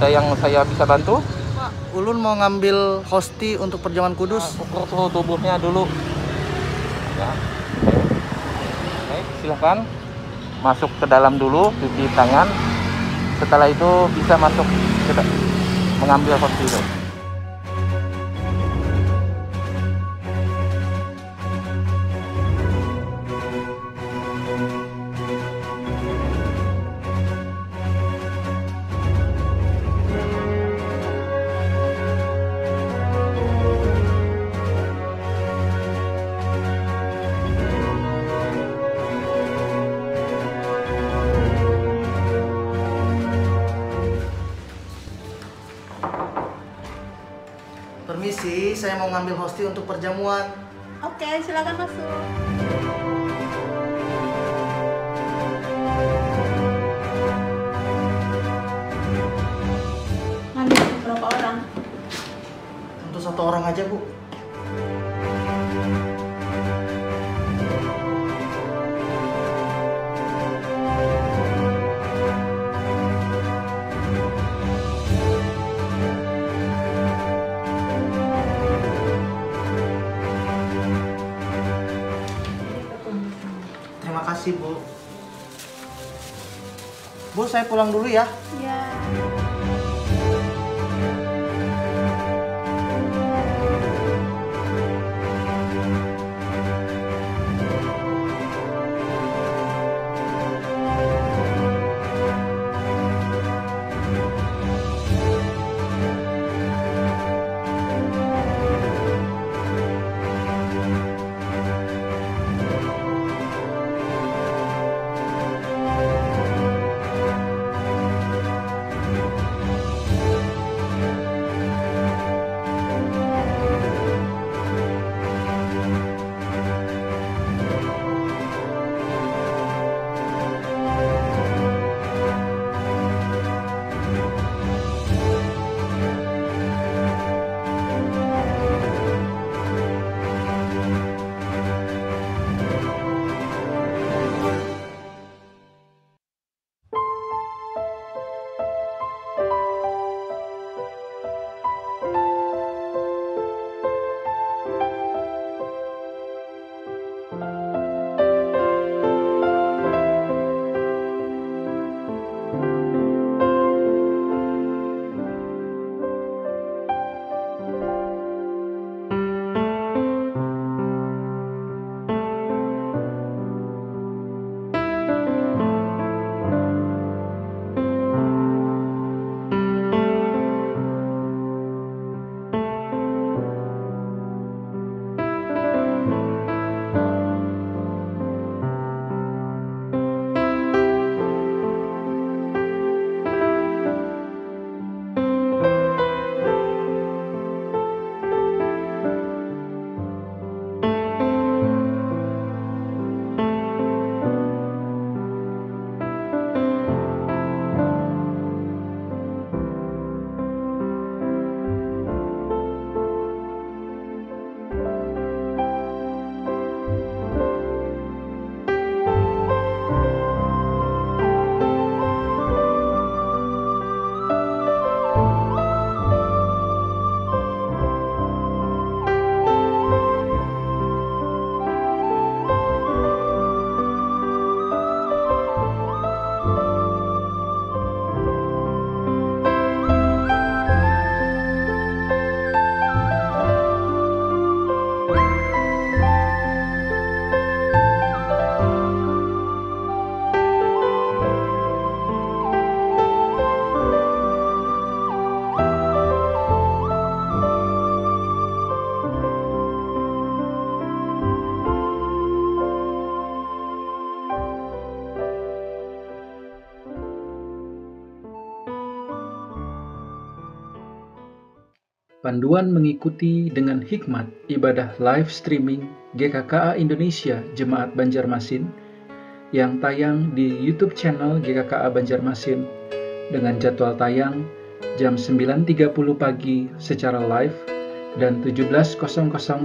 Ada yang saya bisa bantu? Pak, Ulun mau ngambil hosti untuk perjamuan kudus. Ukur suhu tubuhnya dulu. Ya. Baik, silahkan masuk ke dalam dulu, cuci tangan. Setelah itu bisa masuk mengambil hosti itu. Permisi, saya mau ngambil hosti untuk perjamuan. Oke, silakan masuk. Ngambil berapa orang? Untuk 1 orang aja, Bu. Terima kasih, Bu. Bu, saya pulang dulu ya. Ya. Panduan mengikuti dengan hikmat ibadah live streaming GKKA Indonesia Jemaat Banjarmasin yang tayang di YouTube channel GKKA Banjarmasin dengan jadwal tayang jam 9.30 pagi secara live dan 17.00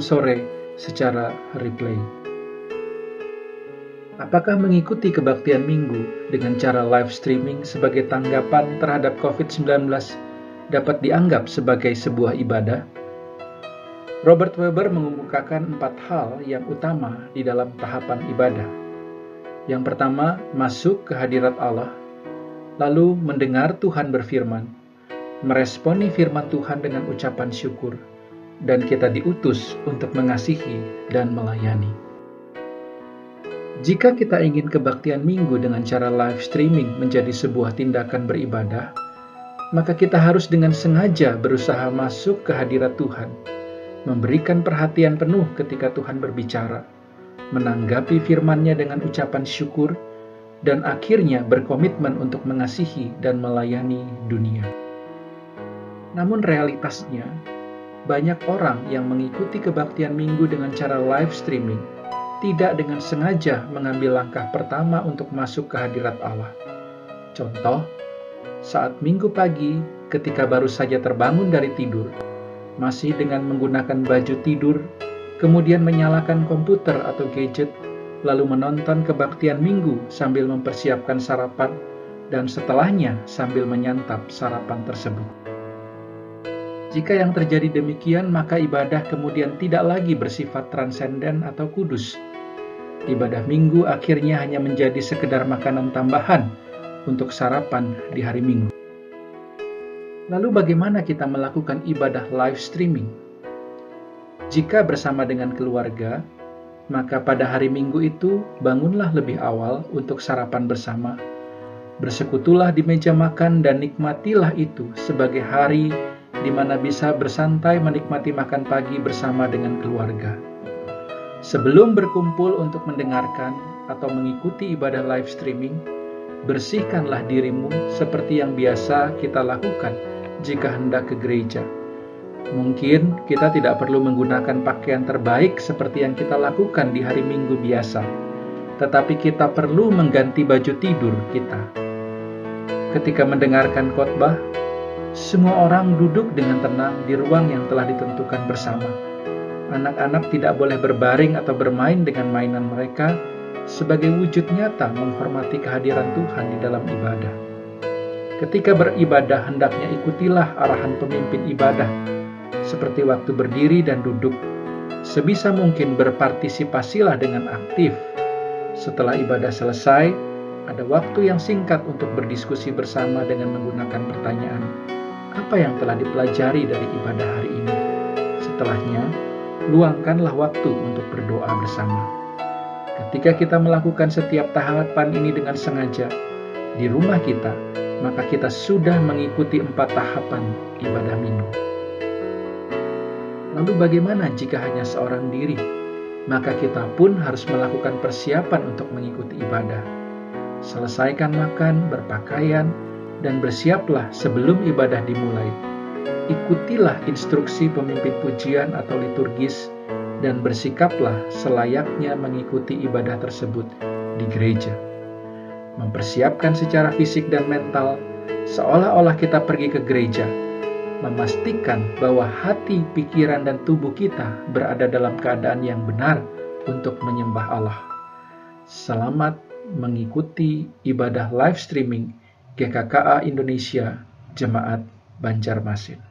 sore secara replay. Apakah mengikuti kebaktian minggu dengan cara live streaming sebagai tanggapan terhadap COVID-19 dapat dianggap sebagai sebuah ibadah? Robert Weber mengemukakan 4 hal yang utama di dalam tahapan ibadah. Yang pertama, masuk ke hadirat Allah, lalu mendengar Tuhan berfirman, meresponi firman Tuhan dengan ucapan syukur, dan kita diutus untuk mengasihi dan melayani. Jika kita ingin kebaktian minggu dengan cara live streaming menjadi sebuah tindakan beribadah, maka kita harus dengan sengaja berusaha masuk ke hadirat Tuhan, memberikan perhatian penuh ketika Tuhan berbicara, menanggapi firman-Nya dengan ucapan syukur, dan akhirnya berkomitmen untuk mengasihi dan melayani dunia. Namun realitasnya, banyak orang yang mengikuti kebaktian minggu dengan cara live streaming tidak dengan sengaja mengambil langkah pertama untuk masuk ke hadirat Allah. Contoh, saat minggu pagi ketika baru saja terbangun dari tidur, masih dengan menggunakan baju tidur, kemudian menyalakan komputer atau gadget, lalu menonton kebaktian minggu sambil mempersiapkan sarapan, dan setelahnya sambil menyantap sarapan tersebut. Jika yang terjadi demikian, maka ibadah kemudian tidak lagi bersifat transenden atau kudus. Ibadah minggu akhirnya hanya menjadi sekedar makanan tambahan untuk sarapan di hari Minggu. Lalu bagaimana kita melakukan ibadah live streaming? Jika bersama dengan keluarga, maka pada hari Minggu itu bangunlah lebih awal untuk sarapan bersama. Bersekutulah di meja makan dan nikmatilah itu sebagai hari di mana bisa bersantai menikmati makan pagi bersama dengan keluarga. Sebelum berkumpul untuk mendengarkan atau mengikuti ibadah live streaming, bersihkanlah dirimu seperti yang biasa kita lakukan jika hendak ke gereja. Mungkin kita tidak perlu menggunakan pakaian terbaik seperti yang kita lakukan di hari Minggu biasa, tetapi kita perlu mengganti baju tidur kita. Ketika mendengarkan khotbah, semua orang duduk dengan tenang di ruang yang telah ditentukan bersama. Anak-anak tidak boleh berbaring atau bermain dengan mainan mereka sebagai wujud nyata menghormati kehadiran Tuhan di dalam ibadah. Ketika beribadah, hendaknya ikutilah arahan pemimpin ibadah, seperti waktu berdiri dan duduk. Sebisa mungkin berpartisipasilah dengan aktif. Setelah ibadah selesai, ada waktu yang singkat untuk berdiskusi bersama dengan menggunakan pertanyaan, apa yang telah dipelajari dari ibadah hari ini? Setelahnya, luangkanlah waktu untuk berdoa bersama. Ketika kita melakukan setiap tahapan ini dengan sengaja di rumah kita, maka kita sudah mengikuti 4 tahapan ibadah minggu. Lalu bagaimana jika hanya seorang diri? Maka kita pun harus melakukan persiapan untuk mengikuti ibadah. Selesaikan makan, berpakaian, dan bersiaplah sebelum ibadah dimulai. Ikutilah instruksi pemimpin pujian atau liturgis dan bersikaplah selayaknya mengikuti ibadah tersebut di gereja. Mempersiapkan secara fisik dan mental seolah-olah kita pergi ke gereja. Memastikan bahwa hati, pikiran, dan tubuh kita berada dalam keadaan yang benar untuk menyembah Allah. Selamat mengikuti ibadah live streaming GKKA Indonesia Jemaat Banjarmasin.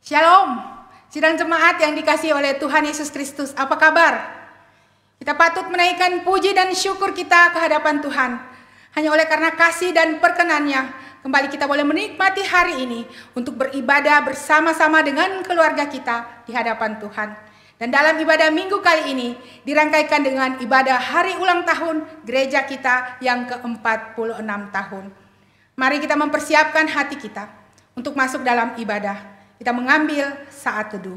Shalom, sidang jemaat yang dikasihi oleh Tuhan Yesus Kristus, apa kabar? Kita patut menaikkan puji dan syukur kita ke hadapan Tuhan. Hanya oleh karena kasih dan perkenan-Nya, kembali kita boleh menikmati hari ini untuk beribadah bersama-sama dengan keluarga kita di hadapan Tuhan. Dan dalam ibadah minggu kali ini dirangkaikan dengan ibadah hari ulang tahun gereja kita yang ke-46 tahun. Mari kita mempersiapkan hati kita untuk masuk dalam ibadah. Kita mengambil saat teduh.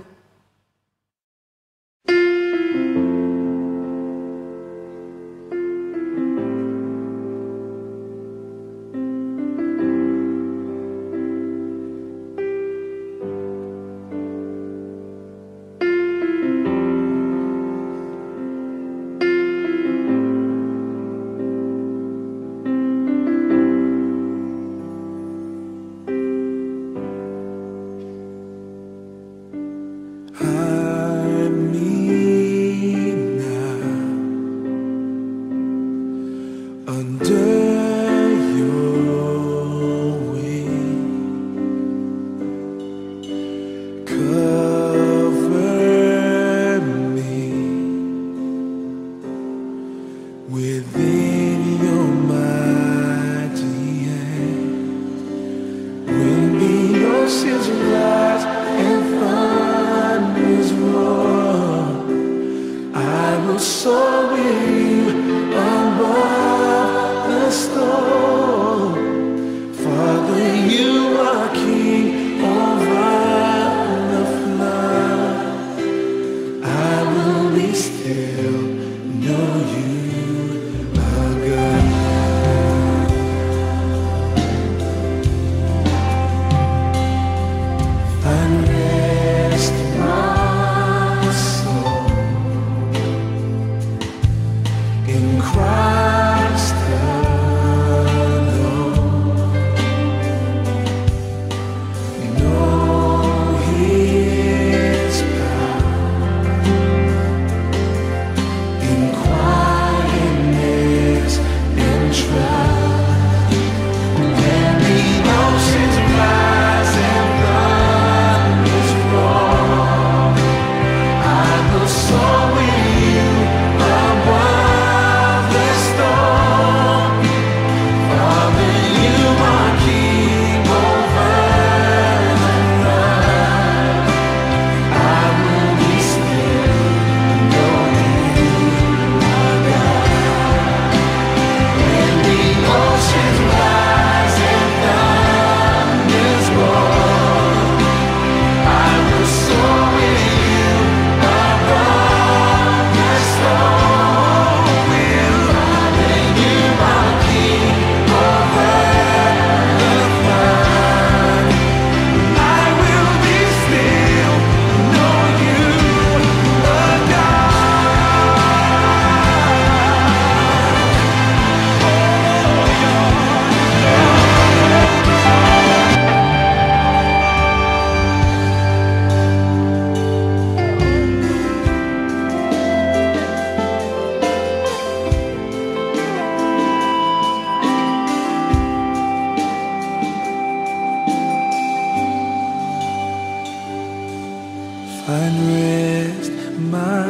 find rest, my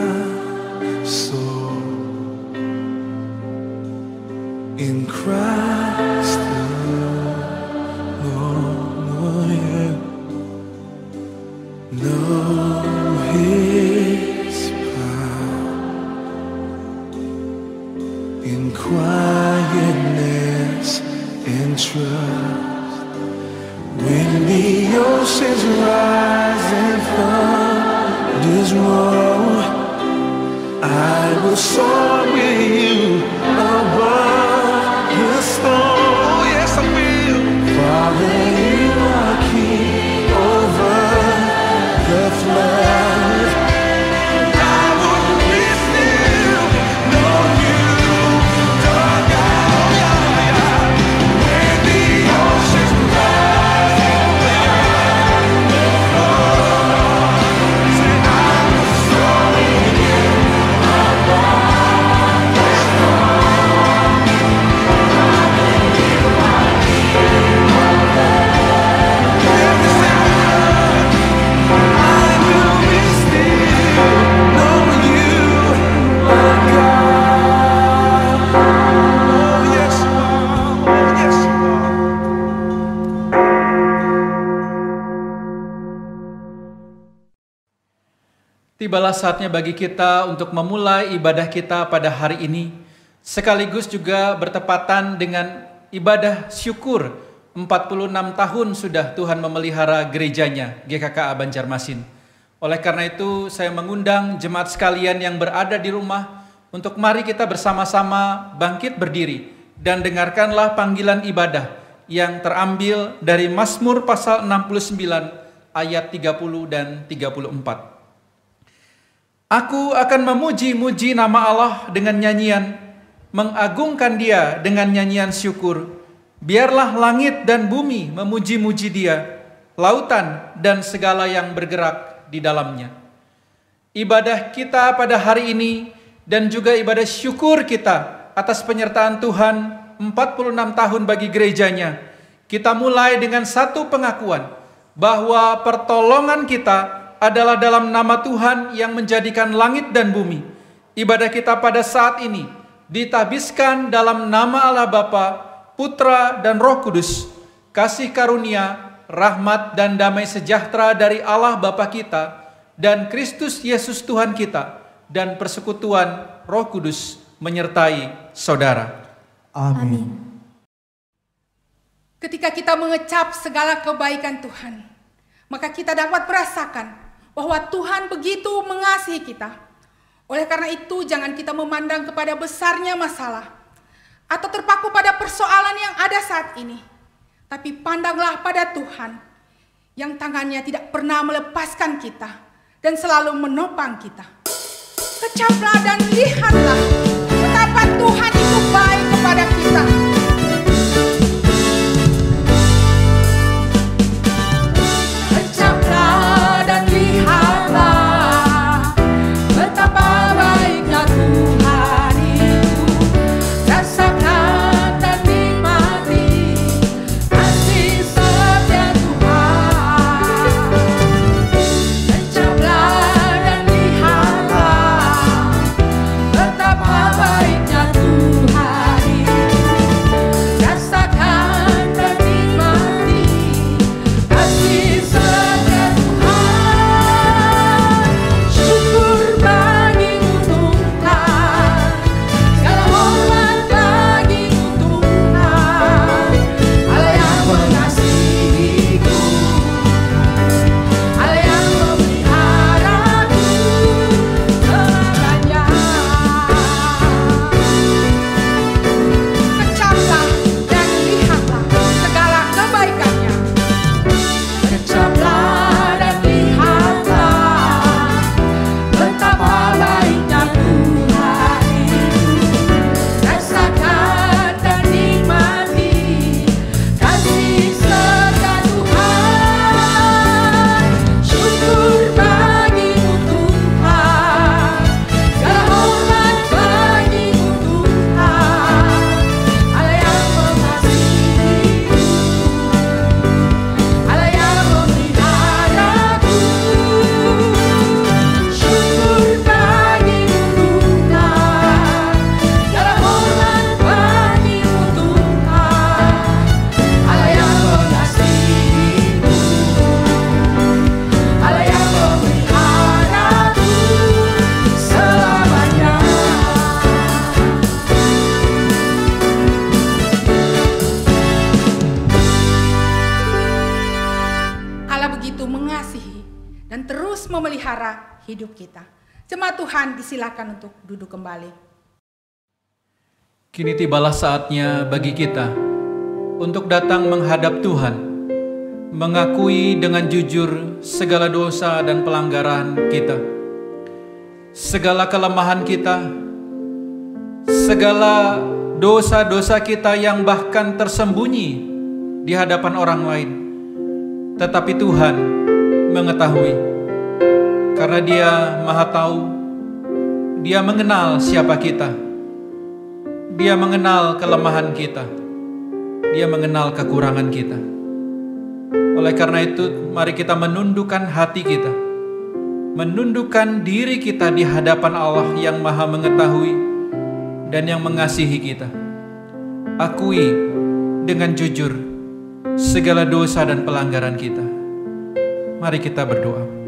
soul, in Christ alone. Yeah. Know His power in quietness and trust. When the oceans rise and thunders roll, I will soar with you above the storm. Yes, I will. Father, you are king over the flood. I will be still, know you, dark out, when the oceans rise and the flood. Say, I will soar with you above the storm. You are king over every single flood. I will be still, know you are God. Oh yes you are, oh yes you are. Tibalah saatnya bagi kita untuk memulai ibadah kita pada hari ini, sekaligus juga bertepatan dengan ibadah syukur 46 tahun sudah Tuhan memelihara gerejanya GKKA Banjarmasin. Oleh karena itu saya mengundang jemaat sekalian yang berada di rumah untuk mari kita bersama-sama bangkit berdiri dan dengarkanlah panggilan ibadah yang terambil dari Mazmur pasal 69 ayat 30 dan 34. Aku akan memuji-muji nama Allah dengan nyanyian, mengagungkan Dia dengan nyanyian syukur. Biarlah langit dan bumi memuji-muji Dia, lautan dan segala yang bergerak di dalamnya. Ibadah kita pada hari ini dan juga ibadah syukur kita atas penyertaan Tuhan 46 tahun bagi gerejanya. Kita mulai dengan satu pengakuan bahwa pertolongan kita adalah dalam nama Tuhan yang menjadikan langit dan bumi. Ibadah kita pada saat ini ditabiskan dalam nama Allah Bapa, Putra dan Roh Kudus. Kasih karunia, rahmat dan damai sejahtera dari Allah Bapa kita dan Kristus Yesus Tuhan kita dan persekutuan Roh Kudus menyertai saudara. Amin. Ketika kita mengecap segala kebaikan Tuhan, maka kita dapat merasakan bahwa Tuhan begitu mengasihi kita. Oleh karena itu, jangan kita memandang kepada besarnya masalah atau terpaku pada persoalan yang ada saat ini. Tapi pandanglah pada Tuhan yang tangannya tidak pernah melepaskan kita dan selalu menopang kita. Kecaplah dan lihatlah betapa Tuhan itu baik kepada kita. Kecaplah dan lihatlah betapa baiknya Tuhan itu. Rasakan dan nikmati kasih setia Tuhan. Kecaplah dan lihatlah betapa baiknya Tuhan itu. mengasihi, dan terus memelihara hidup kita. Jemaat Tuhan disilakan untuk duduk kembali. Kini tibalah saatnya bagi kita untuk datang menghadap Tuhan, mengakui dengan jujur segala dosa dan pelanggaran kita, segala kelemahan kita, segala dosa-dosa kita yang bahkan tersembunyi di hadapan orang lain. Tetapi Tuhan mengetahui, karena Dia Maha Tahu, Dia mengenal siapa kita, Dia mengenal kelemahan kita, Dia mengenal kekurangan kita. Oleh karena itu, mari kita menundukkan hati kita, menundukkan diri kita di hadapan Allah yang Maha Mengetahui dan yang mengasihi kita. Akui dengan jujur segala dosa dan pelanggaran kita. Mari kita berdoa.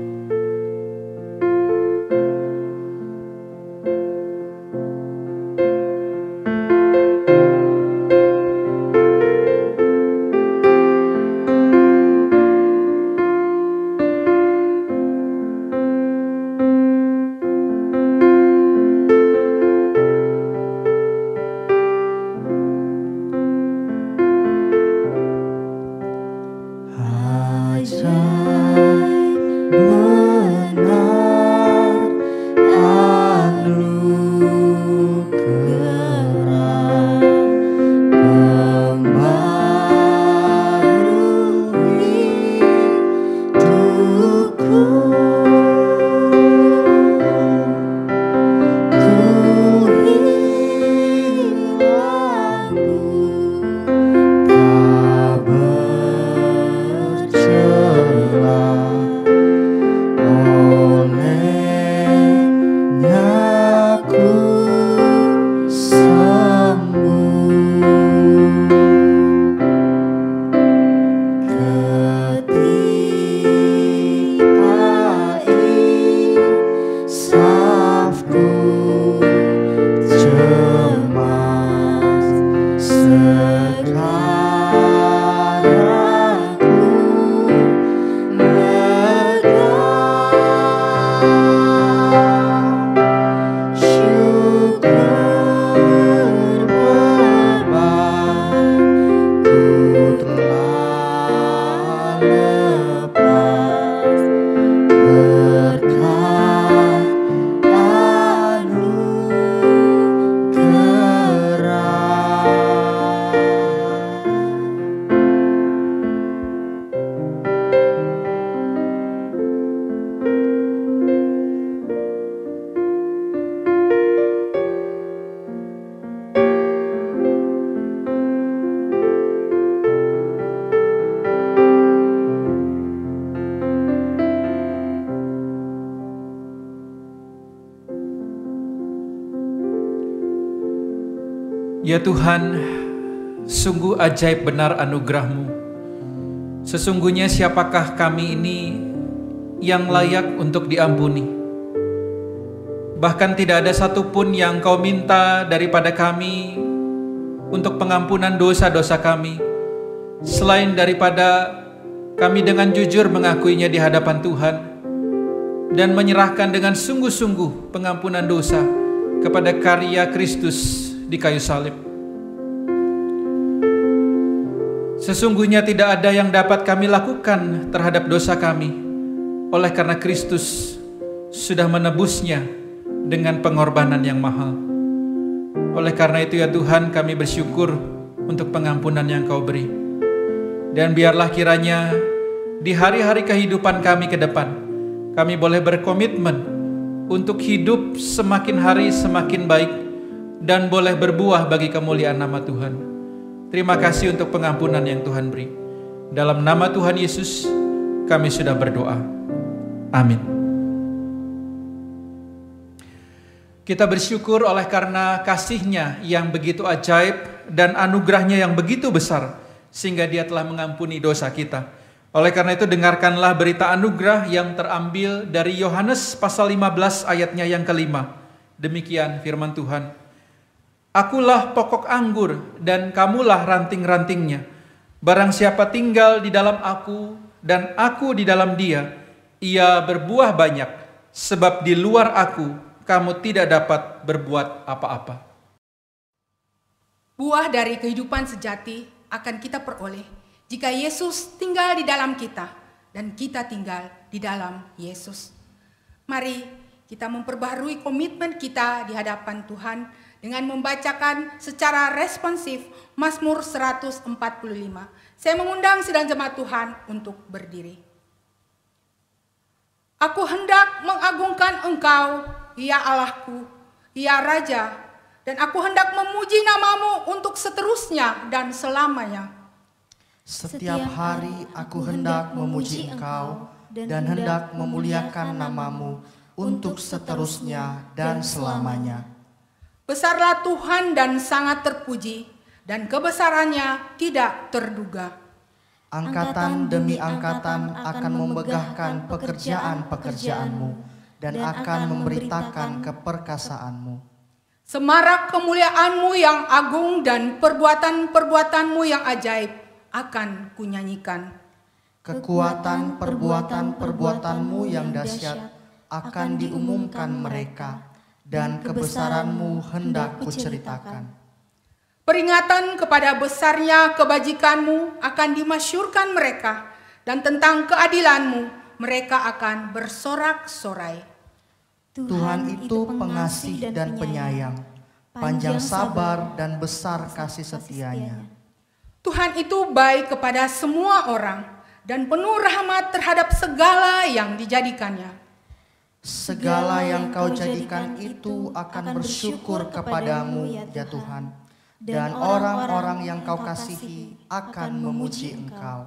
Ya Tuhan, sungguh ajaib benar anugerah-Mu. Sesungguhnya siapakah kami ini yang layak untuk diampuni? Bahkan tidak ada satupun yang Kau minta daripada kami untuk pengampunan dosa-dosa kami, selain daripada kami dengan jujur mengakuinya di hadapan Tuhan dan menyerahkan dengan sungguh-sungguh pengampunan dosa kepada karya Kristus di kayu salib. Sesungguhnya tidak ada yang dapat kami lakukan terhadap dosa kami, oleh karena Kristus sudah menebusnya dengan pengorbanan yang mahal. Oleh karena itu ya Tuhan, kami bersyukur untuk pengampunan yang Kau beri. Dan biarlah kiranya di hari-hari kehidupan kami ke depan, kami boleh berkomitmen untuk hidup semakin hari semakin baik dan boleh berbuah bagi kemuliaan nama Tuhan. Terima kasih untuk pengampunan yang Tuhan beri. Dalam nama Tuhan Yesus, kami sudah berdoa. Amin. Kita bersyukur oleh karena kasih-Nya yang begitu ajaib dan anugerah-Nya yang begitu besar, sehingga Dia telah mengampuni dosa kita. Oleh karena itu, dengarkanlah berita anugerah yang terambil dari Yohanes pasal 15 ayatnya yang kelima. Demikian firman Tuhan. Akulah pokok anggur dan kamulah ranting-rantingnya. Barang siapa tinggal di dalam aku dan aku di dalam dia, ia berbuah banyak, sebab di luar aku kamu tidak dapat berbuat apa-apa. Buah dari kehidupan sejati akan kita peroleh jika Yesus tinggal di dalam kita dan kita tinggal di dalam Yesus. Mari kita memperbaharui komitmen kita di hadapan Tuhan dengan membacakan secara responsif Mazmur 145. Saya mengundang sidang jemaat Tuhan untuk berdiri. Aku hendak mengagungkan Engkau, ya Allahku, ya Raja, dan aku hendak memuji namamu untuk seterusnya dan selamanya. Setiap hari aku hendak memuji Engkau dan hendak memuliakan namamu untuk seterusnya dan selamanya. Besarlah Tuhan dan sangat terpuji, dan kebesarannya tidak terduga. Angkatan demi angkatan akan memegahkan pekerjaan-pekerjaanmu dan akan memberitakan keperkasaanmu. Semarak kemuliaanmu yang agung dan perbuatan-perbuatanmu yang ajaib akan kunyanyikan. Kekuatan perbuatan-perbuatanmu yang dahsyat akan diumumkan mereka, dan kebesaranmu hendak kuceritakan. Peringatan kepada besarnya kebajikanmu akan dimasyurkan mereka, dan tentang keadilanmu mereka akan bersorak-sorai. Tuhan itu pengasih dan penyayang, panjang sabar dan besar kasih setianya. Tuhan itu baik kepada semua orang dan penuh rahmat terhadap segala yang dijadikannya. Segala yang kau jadikan itu akan bersyukur kepadamu, ya Tuhan, dan orang-orang yang kau kasihi akan memuji Engkau.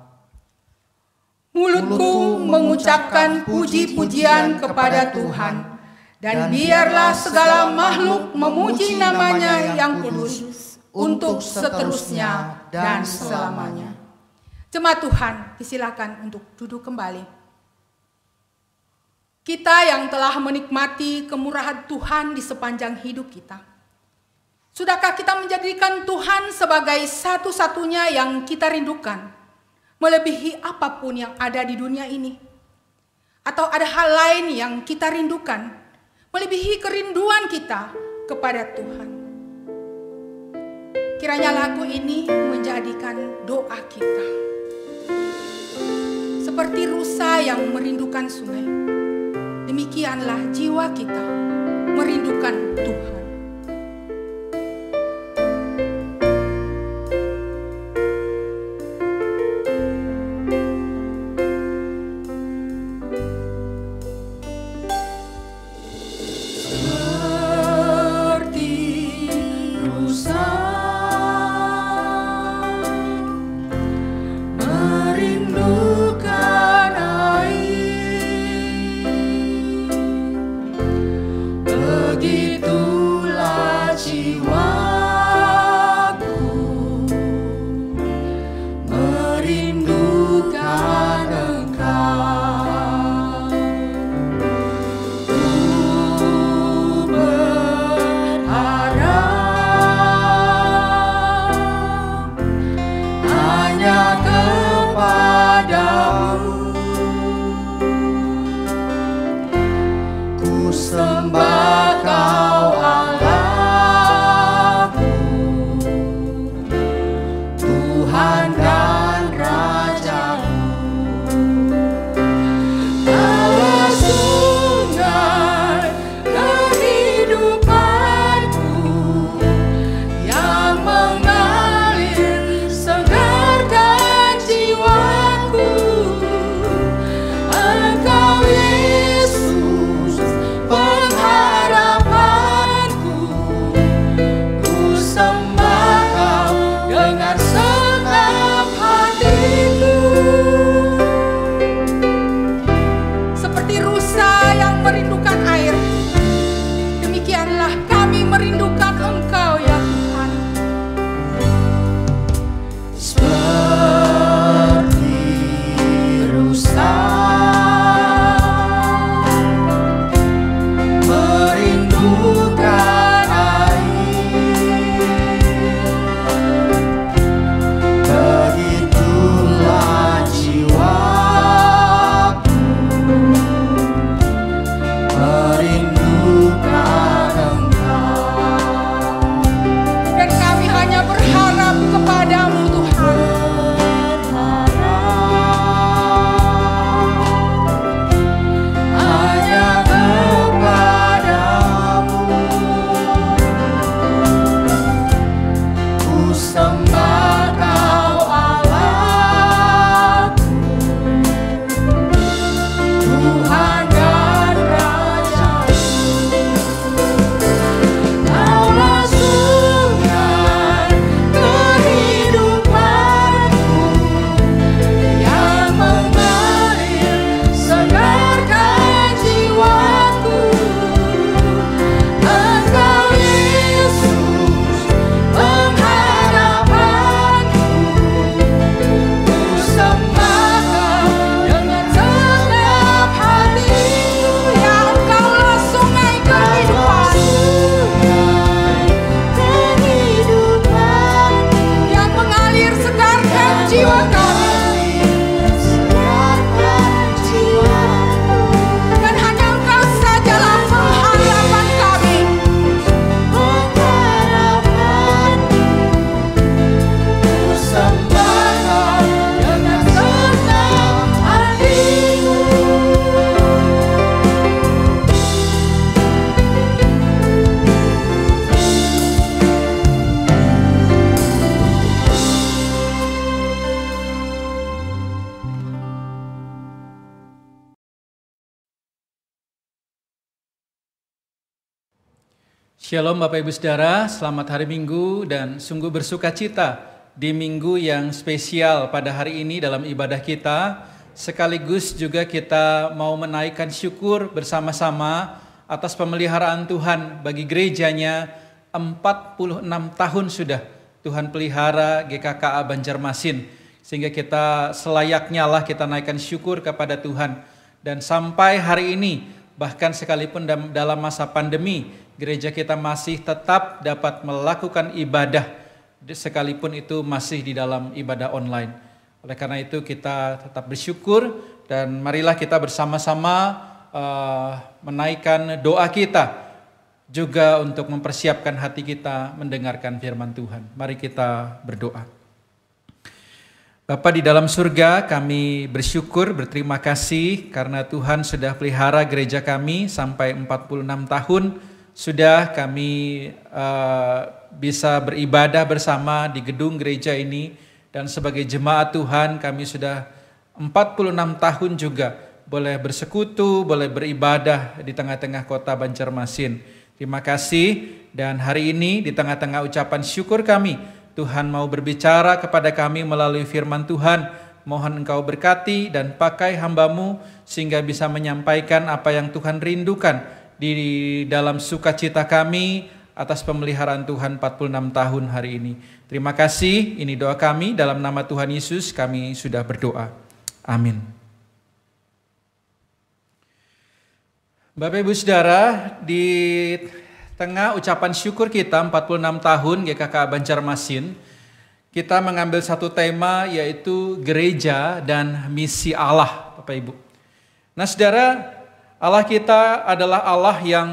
Mulutku mengucapkan puji-pujian kepada Tuhan, dan biarlah segala makhluk memuji namanya yang kudus untuk seterusnya dan selamanya. Jemaat Tuhan, disilakan untuk duduk kembali. Kita yang telah menikmati kemurahan Tuhan di sepanjang hidup kita, sudahkah kita menjadikan Tuhan sebagai satu-satunya yang kita rindukan, melebihi apapun yang ada di dunia ini? Atau ada hal lain yang kita rindukan, melebihi kerinduan kita kepada Tuhan? Kiranya lagu ini menjadikan doa kita. Seperti rusa yang merindukan sungai, demikianlah jiwa kita merindukan Tuhan. Shalom Bapak Ibu Saudara, selamat hari Minggu dan sungguh bersuka cita di minggu yang spesial pada hari ini dalam ibadah kita. Sekaligus juga kita mau menaikkan syukur bersama-sama atas pemeliharaan Tuhan bagi gerejanya. 46 tahun sudah Tuhan pelihara GKKA Banjarmasin, sehingga kita selayaknya lah kita naikkan syukur kepada Tuhan. Dan sampai hari ini, bahkan sekalipun dalam masa pandemi, gereja kita masih tetap dapat melakukan ibadah, sekalipun itu masih di dalam ibadah online. Oleh karena itu kita tetap bersyukur, dan marilah kita bersama-sama menaikkan doa kita, juga untuk mempersiapkan hati kita mendengarkan firman Tuhan. Mari kita berdoa. Bapa di dalam surga, kami bersyukur, berterima kasih karena Tuhan sudah pelihara gereja kami sampai 46 tahun. Sudah kami bisa beribadah bersama di gedung gereja ini, dan sebagai jemaat Tuhan kami sudah 46 tahun juga boleh bersekutu, boleh beribadah di tengah-tengah kota Banjarmasin. Terima kasih, dan hari ini di tengah-tengah ucapan syukur kami, Tuhan mau berbicara kepada kami melalui firman Tuhan. Mohon Engkau berkati dan pakai hamba-Mu sehingga bisa menyampaikan apa yang Tuhan rindukan di dalam sukacita kami atas pemeliharaan Tuhan 46 tahun hari ini. Terima kasih, ini doa kami dalam nama Tuhan Yesus kami sudah berdoa. Amin. Bapak Ibu Saudara, di tengah ucapan syukur kita 46 tahun GKKA Banjarmasin, kita mengambil satu tema, yaitu gereja dan misi Allah, Bapak Ibu. Nah Saudara, Allah kita adalah Allah yang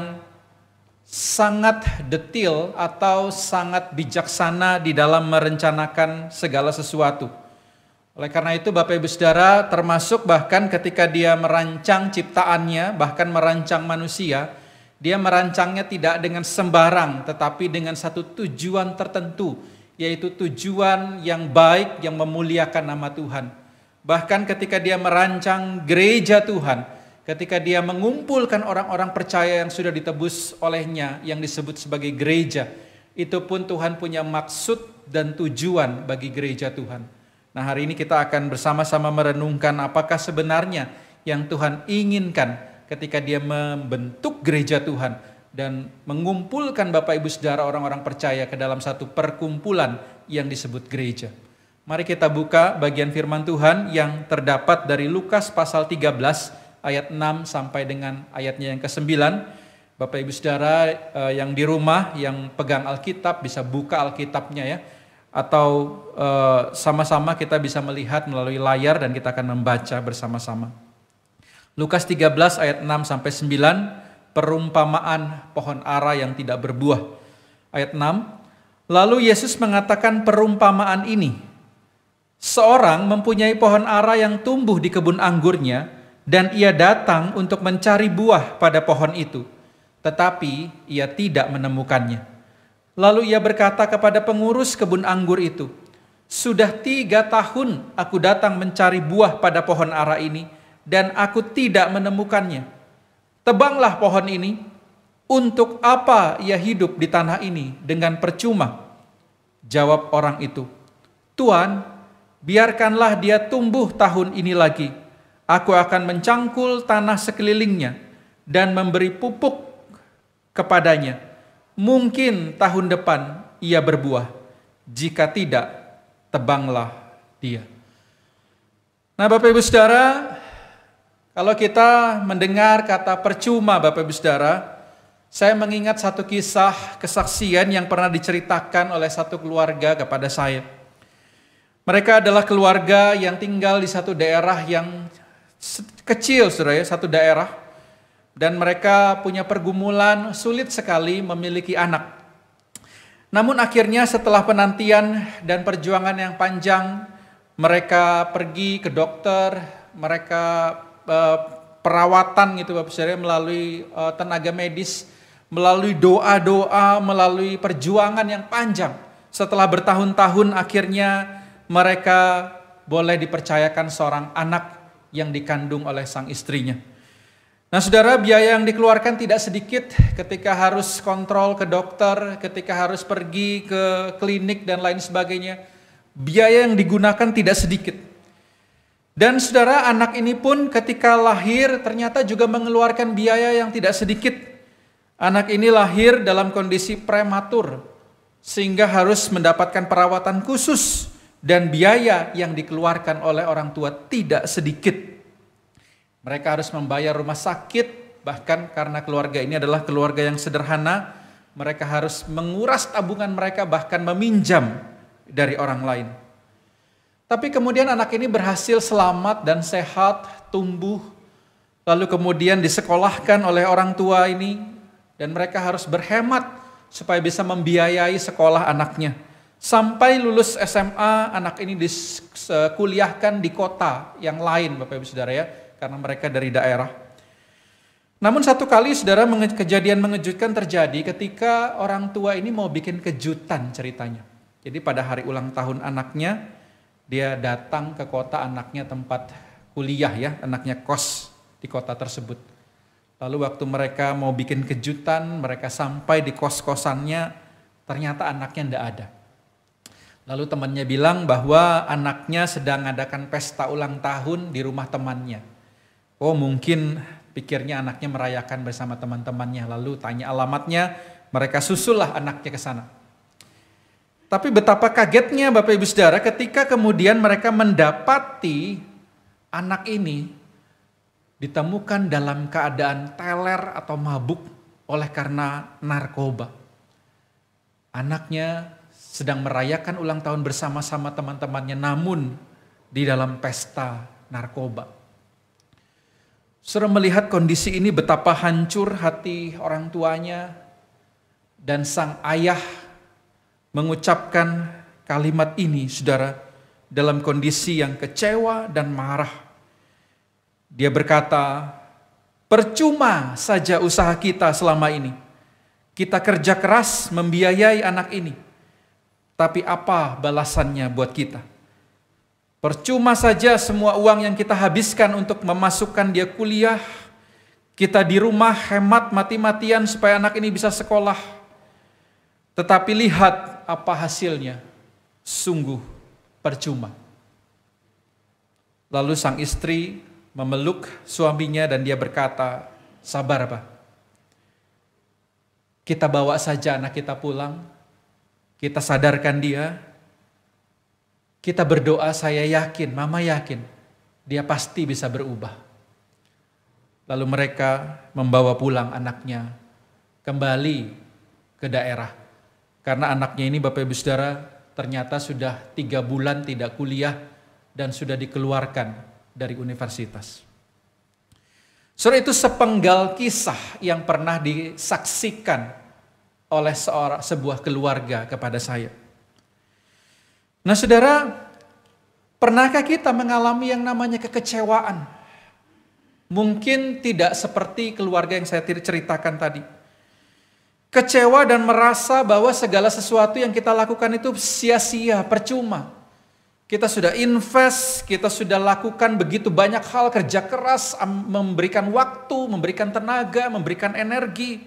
sangat detil atau sangat bijaksana di dalam merencanakan segala sesuatu. Oleh karena itu Bapak Ibu Saudara, termasuk bahkan ketika Dia merancang ciptaannya, bahkan merancang manusia, Dia merancangnya tidak dengan sembarang, tetapi dengan satu tujuan tertentu, yaitu tujuan yang baik yang memuliakan nama Tuhan. Bahkan ketika Dia merancang gereja Tuhan, ketika Dia mengumpulkan orang-orang percaya yang sudah ditebus oleh-Nya, yang disebut sebagai gereja, itu pun Tuhan punya maksud dan tujuan bagi gereja Tuhan. Nah hari ini kita akan bersama-sama merenungkan apakah sebenarnya yang Tuhan inginkan ketika Dia membentuk gereja Tuhan dan mengumpulkan Bapak Ibu Saudara orang-orang percaya ke dalam satu perkumpulan yang disebut gereja. Mari kita buka bagian firman Tuhan yang terdapat dari Lukas pasal 13 ayat 6 sampai dengan ayatnya yang ke-9. Bapak Ibu Saudara yang di rumah, yang pegang Alkitab bisa buka Alkitabnya ya. Atau sama-sama kita bisa melihat melalui layar dan kita akan membaca bersama-sama. Lukas 13 ayat 6 sampai 9, perumpamaan pohon ara yang tidak berbuah. Ayat 6, lalu Yesus mengatakan perumpamaan ini. Seorang mempunyai pohon ara yang tumbuh di kebun anggurnya, dan ia datang untuk mencari buah pada pohon itu, tetapi ia tidak menemukannya. Lalu ia berkata kepada pengurus kebun anggur itu, "Sudah 3 tahun aku datang mencari buah pada pohon ara ini, dan aku tidak menemukannya. Tebanglah pohon ini. Untuk apa ia hidup di tanah ini dengan percuma?" Jawab orang itu, "Tuan, biarkanlah dia tumbuh tahun ini lagi. Aku akan mencangkul tanah sekelilingnya dan memberi pupuk kepadanya. Mungkin tahun depan ia berbuah. Jika tidak, tebanglah dia." Nah Bapak Ibu Saudara, kalau kita mendengar kata percuma Bapak Ibu Saudara, saya mengingat satu kisah kesaksian yang pernah diceritakan oleh satu keluarga kepada saya. Mereka adalah keluarga yang tinggal di satu daerah yang kecil, saudara ya, satu daerah, dan mereka punya pergumulan, sulit sekali memiliki anak. Namun akhirnya setelah penantian dan perjuangan yang panjang, mereka pergi ke dokter, mereka perawatan gitu Bapak Saudara, melalui tenaga medis, melalui doa-doa, melalui perjuangan yang panjang. Setelah bertahun-tahun akhirnya mereka boleh dipercayakan seorang anak yang dikandung oleh sang istrinya. Nah saudara, biaya yang dikeluarkan tidak sedikit ketika harus kontrol ke dokter, ketika harus pergi ke klinik dan lain sebagainya. Biaya yang digunakan tidak sedikit. Dan saudara, anak ini pun ketika lahir ternyata juga mengeluarkan biaya yang tidak sedikit. Anak ini lahir dalam kondisi prematur, sehingga harus mendapatkan perawatan khusus dan biaya yang dikeluarkan oleh orang tua tidak sedikit. Mereka harus membayar rumah sakit, bahkan karena keluarga ini adalah keluarga yang sederhana, mereka harus menguras tabungan mereka, bahkan meminjam dari orang lain. Tapi kemudian anak ini berhasil selamat dan sehat, tumbuh, lalu kemudian disekolahkan oleh orang tua ini, dan mereka harus berhemat supaya bisa membiayai sekolah anaknya. Sampai lulus SMA, anak ini dikuliahkan di kota yang lain, Bapak Ibu Saudara ya, karena mereka dari daerah. Namun satu kali saudara, kejadian mengejutkan terjadi ketika orang tua ini mau bikin kejutan ceritanya. Jadi pada hari ulang tahun anaknya, dia datang ke kota anaknya tempat kuliah ya, anaknya kos di kota tersebut. Lalu waktu mereka mau bikin kejutan, mereka sampai di kos-kosannya, ternyata anaknya tidak ada. Lalu temannya bilang bahwa anaknya sedang mengadakan pesta ulang tahun di rumah temannya. Oh mungkin pikirnya anaknya merayakan bersama teman-temannya, lalu tanya alamatnya, mereka susullah anaknya ke sana. Tapi betapa kagetnya Bapak Ibu Saudara ketika kemudian mereka mendapati anak ini ditemukan dalam keadaan teler atau mabuk oleh karena narkoba. Anaknya sedang merayakan ulang tahun bersama-sama teman-temannya, namun di dalam pesta narkoba. Saudara melihat kondisi ini, betapa hancur hati orang tuanya, dan sang ayah mengucapkan kalimat ini, saudara, dalam kondisi yang kecewa dan marah. Dia berkata, percuma saja usaha kita selama ini. Kita kerja keras membiayai anak ini, tapi apa balasannya buat kita? Percuma saja semua uang yang kita habiskan untuk memasukkan dia kuliah. Kita di rumah hemat mati-matian supaya anak ini bisa sekolah. Tetapi lihat apa hasilnya. Sungguh percuma. Lalu sang istri memeluk suaminya dan dia berkata, sabar Pak. Kita bawa saja anak kita pulang. Kita sadarkan dia. Kita berdoa, saya yakin, mama yakin, dia pasti bisa berubah. Lalu mereka membawa pulang anaknya kembali ke daerah. Karena anaknya ini Bapak Ibu Saudara ternyata sudah 3 bulan tidak kuliah dan sudah dikeluarkan dari universitas. Saudara, itu sepenggal kisah yang pernah disaksikan oleh sebuah keluarga kepada saya. Nah saudara, pernahkah kita mengalami yang namanya kekecewaan? Mungkin tidak seperti keluarga yang saya ceritakan tadi. Kecewa dan merasa bahwa segala sesuatu yang kita lakukan itu sia-sia, percuma. Kita sudah invest, kita sudah lakukan begitu banyak hal, kerja keras, memberikan waktu, memberikan tenaga, memberikan energi.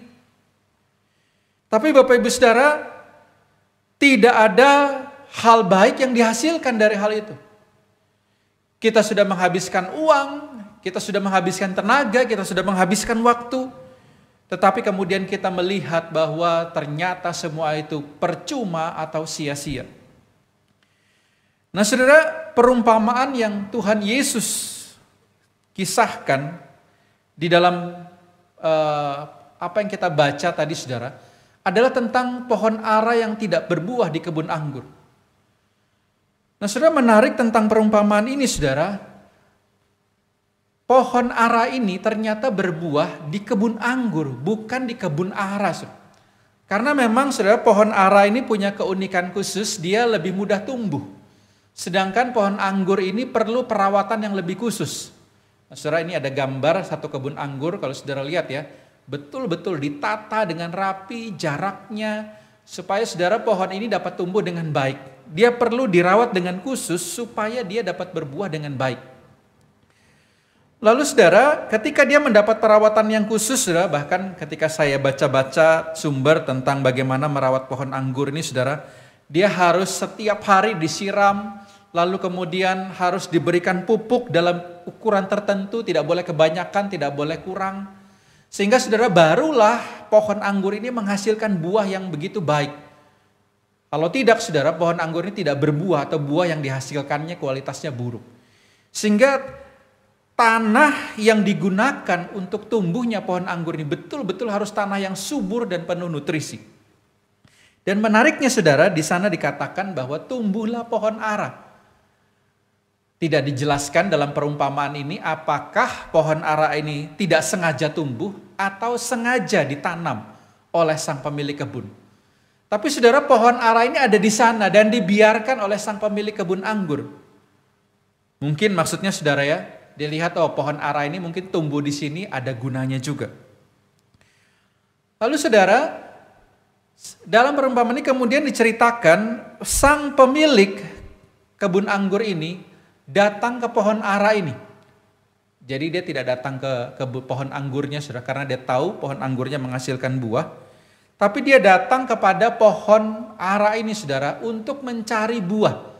Tapi Bapak Ibu Saudara, tidak ada hal baik yang dihasilkan dari hal itu. Kita sudah menghabiskan uang, kita sudah menghabiskan tenaga, kita sudah menghabiskan waktu. Tetapi kemudian kita melihat bahwa ternyata semua itu percuma atau sia-sia. Nah saudara, perumpamaan yang Tuhan Yesus kisahkan di dalam apa yang kita baca tadi saudara, adalah tentang pohon ara yang tidak berbuah di kebun anggur. Nah saudara, menarik tentang perumpamaan ini saudara, pohon ara ini ternyata berbuah di kebun anggur, bukan di kebun ara. Saudara. Karena memang saudara, pohon ara ini punya keunikan khusus, dia lebih mudah tumbuh. Sedangkan pohon anggur ini perlu perawatan yang lebih khusus. Nah, saudara, ini ada gambar satu kebun anggur, kalau saudara lihat ya, betul-betul ditata dengan rapi jaraknya, supaya saudara pohon ini dapat tumbuh dengan baik. Dia perlu dirawat dengan khusus supaya dia dapat berbuah dengan baik. Lalu saudara, ketika dia mendapat perawatan yang khusus, saudara, bahkan ketika saya baca-baca sumber tentang bagaimana merawat pohon anggur ini, saudara, dia harus setiap hari disiram, lalu kemudian harus diberikan pupuk dalam ukuran tertentu, tidak boleh kebanyakan, tidak boleh kurang. Sehingga saudara, barulah pohon anggur ini menghasilkan buah yang begitu baik. Kalau tidak saudara, pohon anggur ini tidak berbuah atau buah yang dihasilkannya kualitasnya buruk. Sehingga tanah yang digunakan untuk tumbuhnya pohon anggur ini betul-betul harus tanah yang subur dan penuh nutrisi. Dan menariknya saudara, di sana dikatakan bahwa tumbuhlah pohon ara. Tidak dijelaskan dalam perumpamaan ini apakah pohon ara ini tidak sengaja tumbuh atau sengaja ditanam oleh sang pemilik kebun. Tapi saudara, pohon ara ini ada di sana dan dibiarkan oleh sang pemilik kebun anggur. Mungkin maksudnya saudara ya, dilihat pohon ara ini mungkin tumbuh di sini ada gunanya juga. Lalu saudara, dalam perumpamaan ini kemudian diceritakan sang pemilik kebun anggur ini datang ke pohon ara ini. Jadi dia tidak datang ke pohon anggurnya saudara, karena dia tahu pohon anggurnya menghasilkan buah. Tapi dia datang kepada pohon ara ini saudara untuk mencari buah.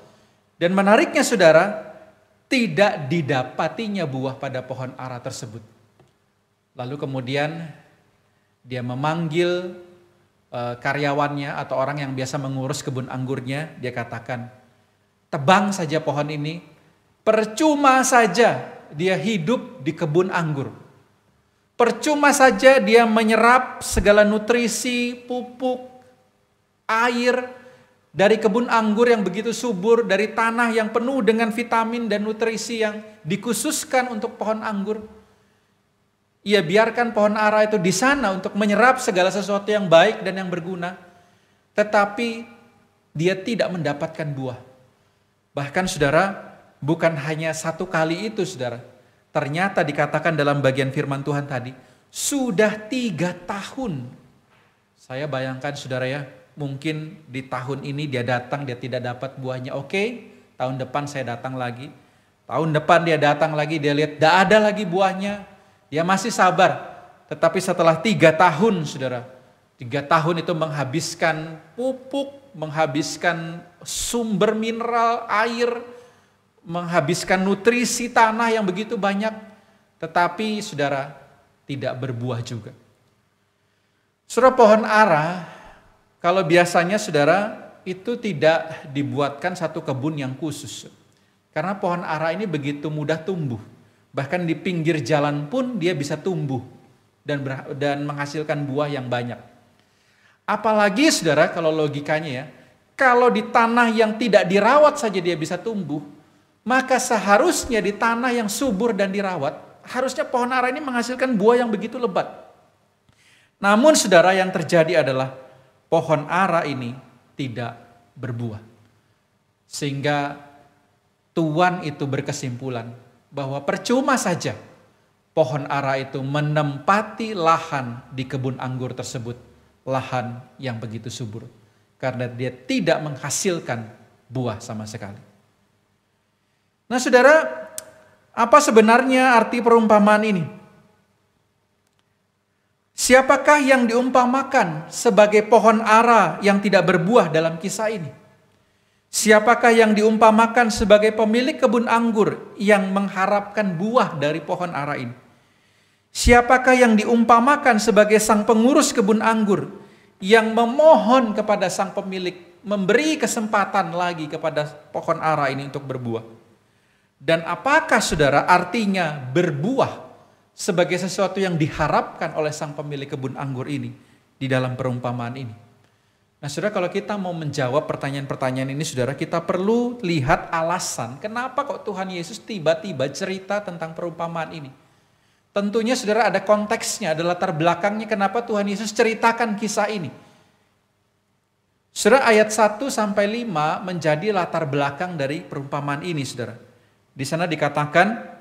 Dan menariknya saudara, tidak didapatinya buah pada pohon ara tersebut. Lalu kemudian dia memanggil karyawannya atau orang yang biasa mengurus kebun anggurnya. Dia katakan, tebang saja pohon ini, percuma saja dia hidup di kebun anggur. Percuma saja dia menyerap segala nutrisi, pupuk, air dari kebun anggur yang begitu subur, dari tanah yang penuh dengan vitamin dan nutrisi yang dikhususkan untuk pohon anggur. Ia biarkan pohon ara itu di sana untuk menyerap segala sesuatu yang baik dan yang berguna. Tetapi dia tidak mendapatkan buah. Bahkan saudara, bukan hanya satu kali itu saudara. Ternyata dikatakan dalam bagian firman Tuhan tadi, sudah 3 tahun. Saya bayangkan saudara ya, mungkin di tahun ini dia datang, dia tidak dapat buahnya. Oke, tahun depan saya datang lagi. Tahun depan dia datang lagi, dia lihat tidak ada lagi buahnya. Dia masih sabar. Tetapi setelah 3 tahun saudara, 3 tahun itu menghabiskan pupuk, menghabiskan sumber mineral, air, menghabiskan nutrisi tanah yang begitu banyak. Tetapi saudara, tidak berbuah juga. Saudara, pohon ara, kalau biasanya saudara itu tidak dibuatkan satu kebun yang khusus. Karena pohon ara ini begitu mudah tumbuh. Bahkan di pinggir jalan pun dia bisa tumbuh dan menghasilkan buah yang banyak. Apalagi saudara kalau logikanya ya, kalau di tanah yang tidak dirawat saja dia bisa tumbuh, maka seharusnya di tanah yang subur dan dirawat, harusnya pohon ara ini menghasilkan buah yang begitu lebat. Namun saudara, yang terjadi adalah pohon ara ini tidak berbuah. Sehingga Tuhan itu berkesimpulan bahwa percuma saja pohon ara itu menempati lahan di kebun anggur tersebut, lahan yang begitu subur, karena dia tidak menghasilkan buah sama sekali. Nah saudara, apa sebenarnya arti perumpamaan ini? Siapakah yang diumpamakan sebagai pohon ara yang tidak berbuah dalam kisah ini? Siapakah yang diumpamakan sebagai pemilik kebun anggur yang mengharapkan buah dari pohon ara ini? Siapakah yang diumpamakan sebagai sang pengurus kebun anggur yang memohon kepada sang pemilik memberi kesempatan lagi kepada pohon ara ini untuk berbuah? Dan apakah saudara artinya berbuah sebagai sesuatu yang diharapkan oleh sang pemilik kebun anggur ini di dalam perumpamaan ini? Nah saudara, kalau kita mau menjawab pertanyaan-pertanyaan ini saudara, kita perlu lihat alasan kenapa kok Tuhan Yesus tiba-tiba cerita tentang perumpamaan ini. Tentunya saudara ada konteksnya, ada latar belakangnya kenapa Tuhan Yesus ceritakan kisah ini. Saudara, ayat 1-5 menjadi latar belakang dari perumpamaan ini saudara. Di sana dikatakan,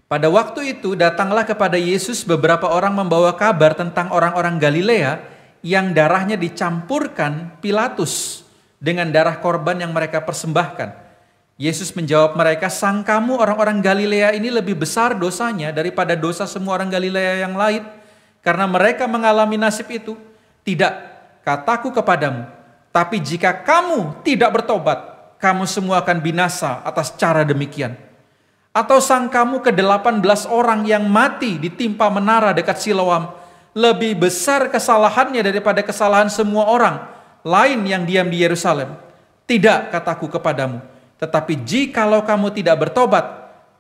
pada waktu itu datanglah kepada Yesus beberapa orang membawa kabar tentang orang-orang Galilea yang darahnya dicampurkan Pilatus dengan darah korban yang mereka persembahkan, Yesus menjawab mereka, sangkamu orang-orang Galilea ini lebih besar dosanya daripada dosa semua orang Galilea yang lain, karena mereka mengalami nasib itu? Tidak, kataku kepadamu, tapi jika kamu tidak bertobat, kamu semua akan binasa atas cara demikian. Atau sangkamu ke-18 orang yang mati ditimpa menara dekat Siloam lebih besar kesalahannya daripada kesalahan semua orang lain yang diam di Yerusalem? Tidak, kataku kepadamu, tetapi jikalau kamu tidak bertobat,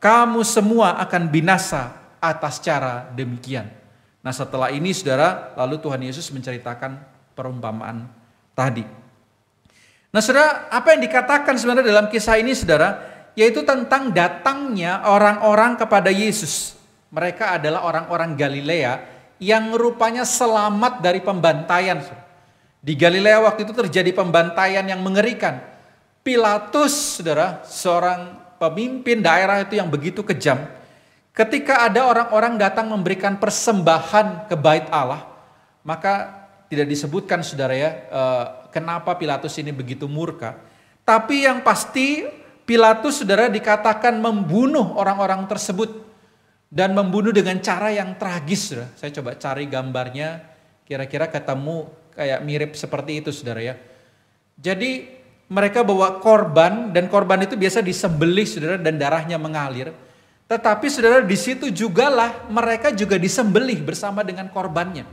kamu semua akan binasa atas cara demikian. Nah, setelah ini saudara, lalu Tuhan Yesus menceritakan perumpamaan tadi. Nah saudara, apa yang dikatakan sebenarnya dalam kisah ini saudara, yaitu tentang datangnya orang-orang kepada Yesus. Mereka adalah orang-orang Galilea yang rupanya selamat dari pembantaian. Di Galilea waktu itu terjadi pembantaian yang mengerikan. Pilatus, saudara, seorang pemimpin daerah itu yang begitu kejam. Ketika ada orang-orang datang memberikan persembahan ke bait Allah, maka tidak disebutkan saudara ya, kenapa Pilatus ini begitu murka. Tapi yang pasti Pilatus saudara dikatakan membunuh orang-orang tersebut. Dan membunuh dengan cara yang tragis. Saudara. Saya coba cari gambarnya, kira-kira ketemu kayak mirip seperti itu saudara ya. Jadi mereka bawa korban, dan korban itu biasa disembelih saudara, dan darahnya mengalir. Tetapi saudara, di situ jugalah mereka juga disembelih bersama dengan korbannya.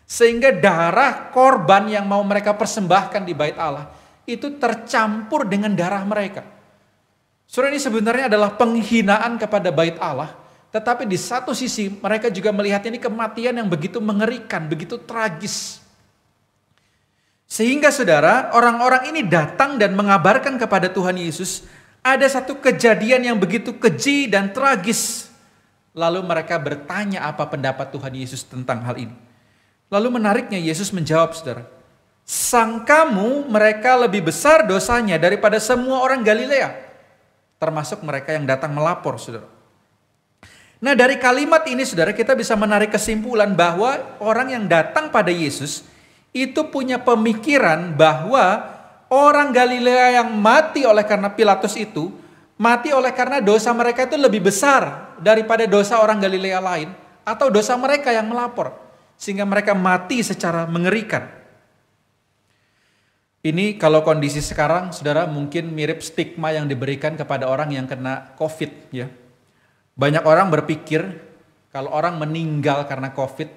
Sehingga darah korban yang mau mereka persembahkan di bait Allah itu tercampur dengan darah mereka. Saudara, ini sebenarnya adalah penghinaan kepada bait Allah. Tetapi di satu sisi mereka juga melihat ini kematian yang begitu mengerikan, begitu tragis. Sehingga saudara, orang-orang ini datang dan mengabarkan kepada Tuhan Yesus ada satu kejadian yang begitu keji dan tragis. Lalu mereka bertanya apa pendapat Tuhan Yesus tentang hal ini. Lalu menariknya Yesus menjawab saudara, sangkamu mereka lebih besar dosanya daripada semua orang Galilea, termasuk mereka yang datang melapor saudara. Nah dari kalimat ini saudara, kita bisa menarik kesimpulan bahwa orang yang datang pada Yesus itu punya pemikiran bahwa orang Galilea yang mati oleh karena Pilatus itu, mati oleh karena dosa mereka itu lebih besar daripada dosa orang Galilea lain, atau dosa mereka yang melapor, sehingga mereka mati secara mengerikan. Ini kalau kondisi sekarang, saudara, mungkin mirip stigma yang diberikan kepada orang yang kena COVID. Ya. Banyak orang berpikir kalau orang meninggal karena COVID,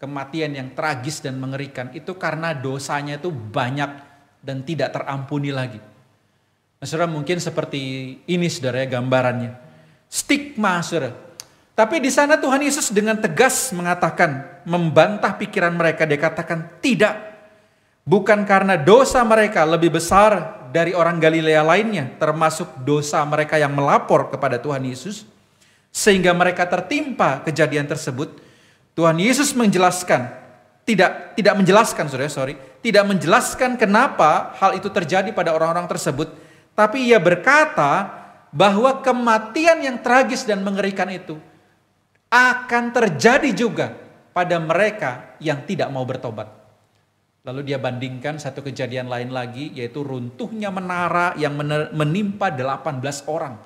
kematian yang tragis dan mengerikan itu karena dosanya itu banyak dan tidak terampuni lagi. Nah, saudara, mungkin seperti ini saudara ya gambarannya. Stigma saudara. Tapi di sana Tuhan Yesus dengan tegas mengatakan, membantah pikiran mereka, dia katakan tidak. Bukan karena dosa mereka lebih besar dari orang Galilea lainnya, termasuk dosa mereka yang melapor kepada Tuhan Yesus, sehingga mereka tertimpa kejadian tersebut. Tuhan Yesus menjelaskan, tidak menjelaskan kenapa hal itu terjadi pada orang-orang tersebut, tapi ia berkata bahwa kematian yang tragis dan mengerikan itu akan terjadi juga pada mereka yang tidak mau bertobat. Lalu dia bandingkan satu kejadian lain lagi, yaitu runtuhnya menara yang menimpa 18 orang.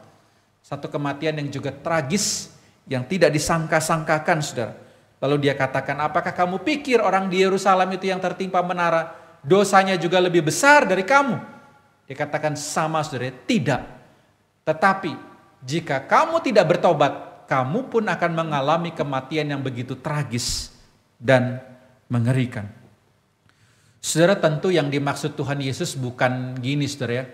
Satu kematian yang juga tragis, yang tidak disangka-sangkakan saudara. Lalu dia katakan, apakah kamu pikir orang di Yerusalem itu yang tertimpa menara, dosanya juga lebih besar dari kamu? Dia katakan sama saudara, tidak. Tetapi jika kamu tidak bertobat, kamu pun akan mengalami kematian yang begitu tragis dan mengerikan. Saudara, tentu yang dimaksud Tuhan Yesus bukan gini saudara ya.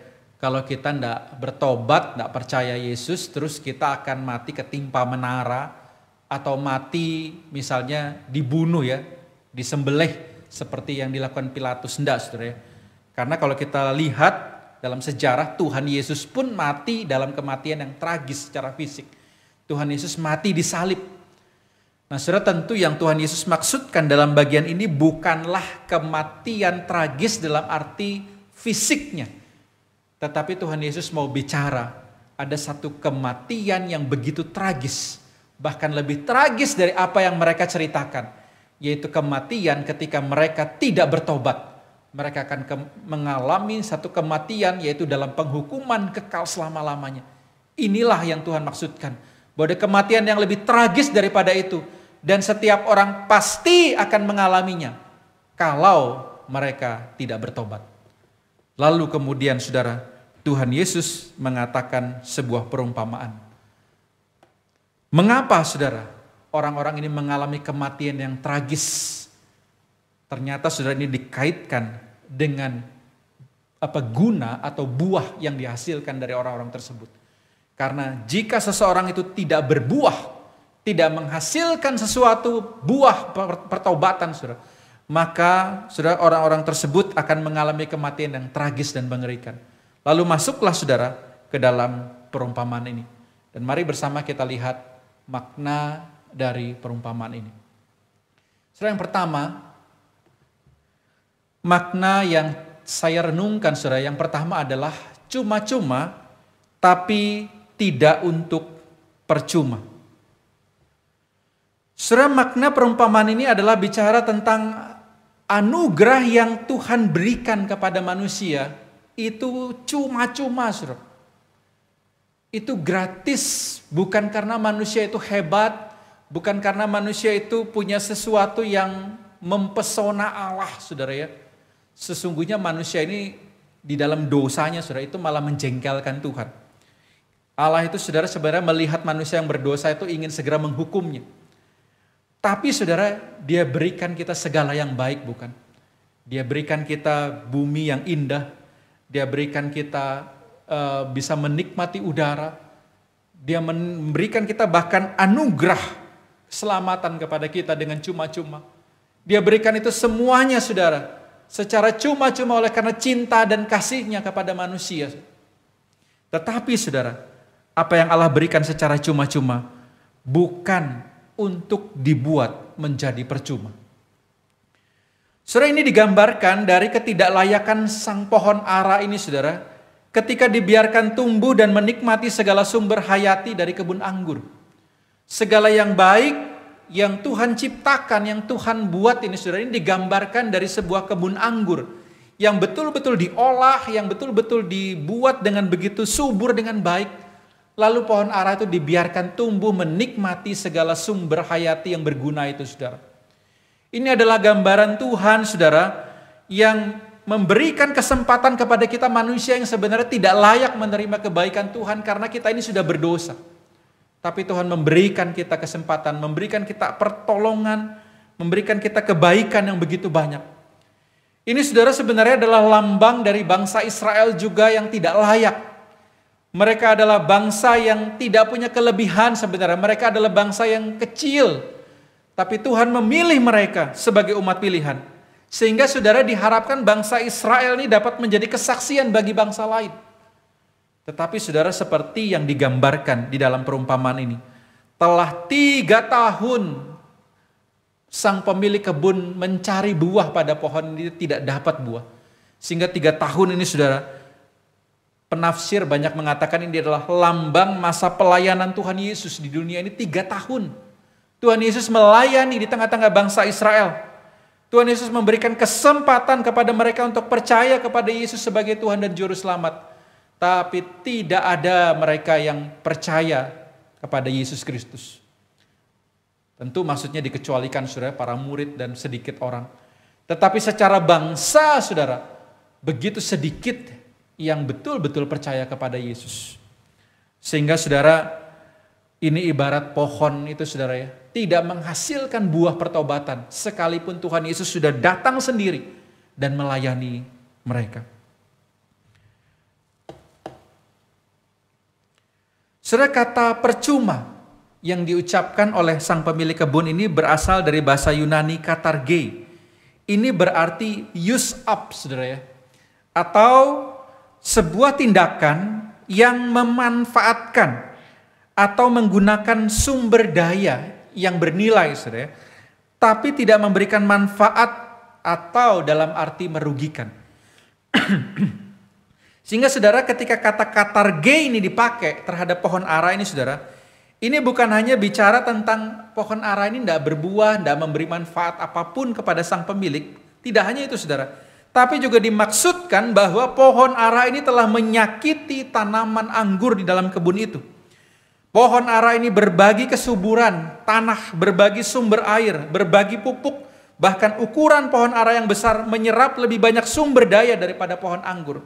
Kalau kita tidak bertobat, tidak percaya Yesus, terus kita akan mati ketimpa menara, atau mati misalnya dibunuh ya, disembelih seperti yang dilakukan Pilatus. Tidak saudara ya. Karena kalau kita lihat dalam sejarah, Tuhan Yesus pun mati dalam kematian yang tragis secara fisik. Tuhan Yesus mati disalib. Nah saudara, tentu yang Tuhan Yesus maksudkan dalam bagian ini bukanlah kematian tragis dalam arti fisiknya. Tetapi Tuhan Yesus mau bicara ada satu kematian yang begitu tragis, bahkan lebih tragis dari apa yang mereka ceritakan, yaitu kematian ketika mereka tidak bertobat, mereka akan mengalami satu kematian, yaitu dalam penghukuman kekal selama-lamanya. Inilah yang Tuhan maksudkan, bahwa ada kematian yang lebih tragis daripada itu, dan setiap orang pasti akan mengalaminya kalau mereka tidak bertobat. Lalu kemudian saudara, Tuhan Yesus mengatakan sebuah perumpamaan. Mengapa saudara orang-orang ini mengalami kematian yang tragis? Ternyata saudara, ini dikaitkan dengan guna atau buah yang dihasilkan dari orang-orang tersebut. Karena jika seseorang itu tidak berbuah, tidak menghasilkan sesuatu buah pertobatan saudara, maka saudara, orang-orang tersebut akan mengalami kematian yang tragis dan mengerikan. Lalu masuklah saudara ke dalam perumpamaan ini. Dan mari bersama kita lihat makna dari perumpamaan ini. Saudara, yang pertama, makna yang saya renungkan saudara, yang pertama adalah cuma-cuma tapi tidak untuk percuma. Saudara, makna perumpamaan ini adalah bicara tentang anugerah yang Tuhan berikan kepada manusia, itu cuma-cuma saudara. Itu gratis, bukan karena manusia itu hebat, bukan karena manusia itu punya sesuatu yang mempesona Allah saudara ya. Sesungguhnya manusia ini di dalam dosanya saudara itu malah menjengkelkan Tuhan. Allah itu saudara sebenarnya melihat manusia yang berdosa itu ingin segera menghukumnya. Tapi saudara, dia berikan kita segala yang baik bukan? Dia berikan kita bumi yang indah. Dia berikan kita bisa menikmati udara. Dia memberikan kita bahkan anugerah keselamatan kepada kita dengan cuma-cuma. Dia berikan itu semuanya saudara, secara cuma-cuma oleh karena cinta dan kasihnya kepada manusia. Tetapi saudara, apa yang Allah berikan secara cuma-cuma bukan untuk dibuat menjadi percuma. Saudara, ini digambarkan dari ketidaklayakan sang pohon ara ini saudara, ketika dibiarkan tumbuh dan menikmati segala sumber hayati dari kebun anggur. Segala yang baik yang Tuhan ciptakan, yang Tuhan buat ini saudara, ini digambarkan dari sebuah kebun anggur yang betul-betul diolah, yang betul-betul dibuat dengan begitu subur dengan baik. Lalu pohon ara itu dibiarkan tumbuh menikmati segala sumber hayati yang berguna itu saudara. Ini adalah gambaran Tuhan saudara, yang memberikan kesempatan kepada kita manusia yang sebenarnya tidak layak menerima kebaikan Tuhan karena kita ini sudah berdosa. Tapi Tuhan memberikan kita kesempatan, memberikan kita pertolongan, memberikan kita kebaikan yang begitu banyak. Ini saudara sebenarnya adalah lambang dari bangsa Israel juga yang tidak layak. Mereka adalah bangsa yang tidak punya kelebihan sebenarnya. Mereka adalah bangsa yang kecil. Tapi Tuhan memilih mereka sebagai umat pilihan. Sehingga saudara diharapkan bangsa Israel ini dapat menjadi kesaksian bagi bangsa lain. Tetapi saudara, seperti yang digambarkan di dalam perumpamaan ini, telah 3 tahun sang pemilik kebun mencari buah pada pohon ini, tidak dapat buah. Sehingga 3 tahun ini saudara, penafsir banyak mengatakan ini adalah lambang masa pelayanan Tuhan Yesus di dunia ini. 3 tahun Tuhan Yesus melayani di tengah-tengah bangsa Israel. Tuhan Yesus memberikan kesempatan kepada mereka untuk percaya kepada Yesus sebagai Tuhan dan Juru Selamat. Tapi tidak ada mereka yang percaya kepada Yesus Kristus. Tentu maksudnya dikecualikan saudara, para murid dan sedikit orang. Tetapi secara bangsa saudara, begitu sedikit yang betul-betul percaya kepada Yesus. Sehingga saudara, ini ibarat pohon itu saudara ya, tidak menghasilkan buah pertobatan. Sekalipun Tuhan Yesus sudah datang sendiri dan melayani mereka. Saudara, kata percuma yang diucapkan oleh sang pemilik kebun ini berasal dari bahasa Yunani katarge. Ini berarti use up saudara ya. Atau sebuah tindakan yang memanfaatkan atau menggunakan sumber daya yang bernilai saudara ya, tapi tidak memberikan manfaat atau dalam arti merugikan. Sehingga saudara, ketika kata katarge ini dipakai terhadap pohon ara ini saudara, ini bukan hanya bicara tentang pohon ara ini tidak berbuah, tidak memberi manfaat apapun kepada sang pemilik. Tidak hanya itu saudara, Tapi juga dimaksudkan bahwa pohon ara ini telah menyakiti tanaman anggur di dalam kebun itu. Pohon ara ini berbagi kesuburan, tanah, berbagi sumber air, berbagi pupuk, bahkan ukuran pohon ara yang besar menyerap lebih banyak sumber daya daripada pohon anggur.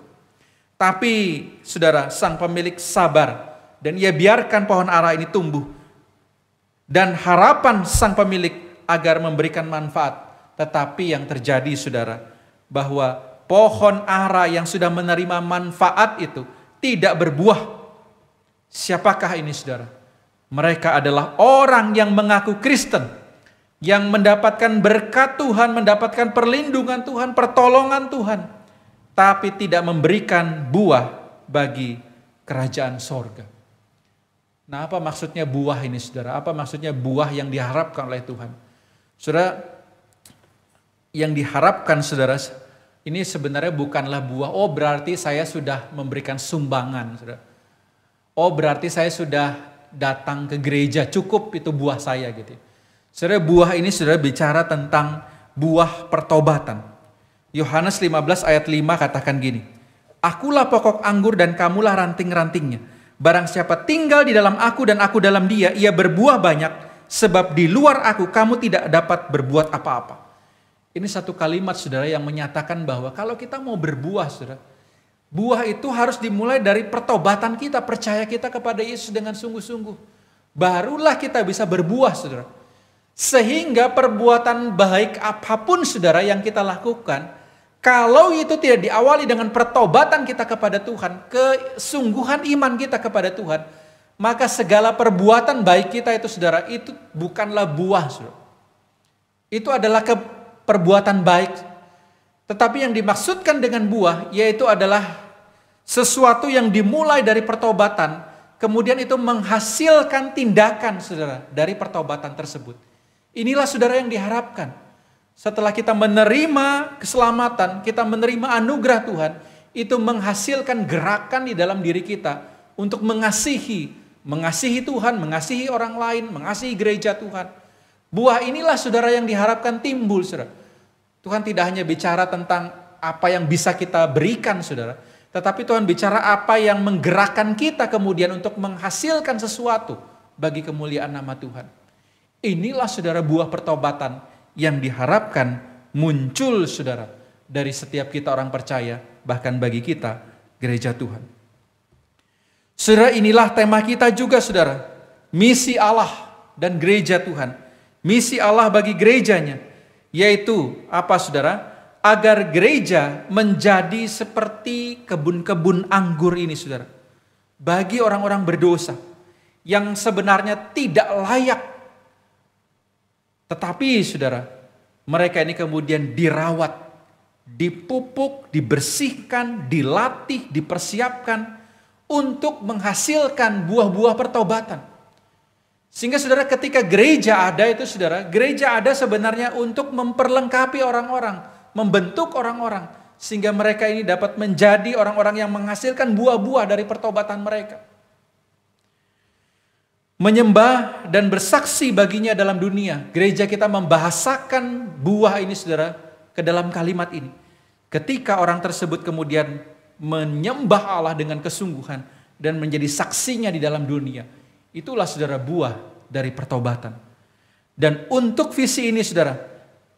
Tapi saudara, sang pemilik sabar dan ia biarkan pohon ara ini tumbuh. Dan harapan sang pemilik agar memberikan manfaat. Tetapi yang terjadi saudara, bahwa pohon ara yang sudah menerima manfaat itu tidak berbuah. Siapakah ini saudara? Mereka adalah orang yang mengaku Kristen, yang mendapatkan berkat Tuhan, mendapatkan perlindungan Tuhan, pertolongan Tuhan, tapi tidak memberikan buah bagi kerajaan sorga. Nah, apa maksudnya buah ini saudara? Apa maksudnya buah yang diharapkan oleh Tuhan? Saudara, yang diharapkan saudara, ini sebenarnya bukanlah buah, oh berarti saya sudah memberikan sumbangan saudara. Oh berarti saya sudah datang ke gereja, cukup itu buah saya gitu. Saudara, buah ini saudara bicara tentang buah pertobatan. Yohanes 15 ayat 5 katakan gini, Akulah pokok anggur dan kamulah ranting-rantingnya. Barang siapa tinggal di dalam aku dan aku dalam dia, ia berbuah banyak, sebab di luar aku kamu tidak dapat berbuat apa-apa. Ini satu kalimat saudara yang menyatakan bahwa kalau kita mau berbuah saudara, buah itu harus dimulai dari pertobatan kita, percaya kita kepada Yesus dengan sungguh-sungguh. Barulah kita bisa berbuah saudara. Sehingga perbuatan baik apapun saudara yang kita lakukan, kalau itu tidak diawali dengan pertobatan kita kepada Tuhan, kesungguhan iman kita kepada Tuhan, maka segala perbuatan baik kita itu saudara, itu bukanlah buah saudara. Itu adalah perbuatan baik. Tetapi yang dimaksudkan dengan buah, yaitu adalah sesuatu yang dimulai dari pertobatan, kemudian itu menghasilkan tindakan saudara dari pertobatan tersebut. Inilah saudara yang diharapkan. Setelah kita menerima keselamatan, kita menerima anugerah Tuhan, itu menghasilkan gerakan di dalam diri kita untuk mengasihi Tuhan, mengasihi orang lain, mengasihi gereja Tuhan. Buah inilah saudara yang diharapkan timbul saudara. Tuhan tidak hanya bicara tentang apa yang bisa kita berikan saudara, tetapi Tuhan bicara apa yang menggerakkan kita kemudian untuk menghasilkan sesuatu bagi kemuliaan nama Tuhan. Inilah saudara buah pertobatan yang diharapkan muncul saudara dari setiap kita orang percaya, bahkan bagi kita gereja Tuhan. Saudara, inilah tema kita juga saudara, misi Allah dan gereja Tuhan. Misi Allah bagi gerejanya, yaitu apa saudara? Agar gereja menjadi seperti kebun-kebun anggur ini saudara. Bagi orang-orang berdosa yang sebenarnya tidak layak. Tetapi saudara, mereka ini kemudian dirawat, dipupuk, dibersihkan, dilatih, dipersiapkan untuk menghasilkan buah-buah pertobatan. Sehingga saudara, ketika gereja ada itu saudara, gereja ada sebenarnya untuk memperlengkapi orang-orang, membentuk orang-orang, sehingga mereka ini dapat menjadi orang-orang yang menghasilkan buah-buah dari pertobatan mereka. Menyembah dan bersaksi baginya dalam dunia. Gereja kita membahasakan buah ini saudara ke dalam kalimat ini. Ketika orang tersebut kemudian menyembah Allah dengan kesungguhan dan menjadi saksinya di dalam dunia, itulah saudara buah dari pertobatan. Dan untuk visi ini saudara,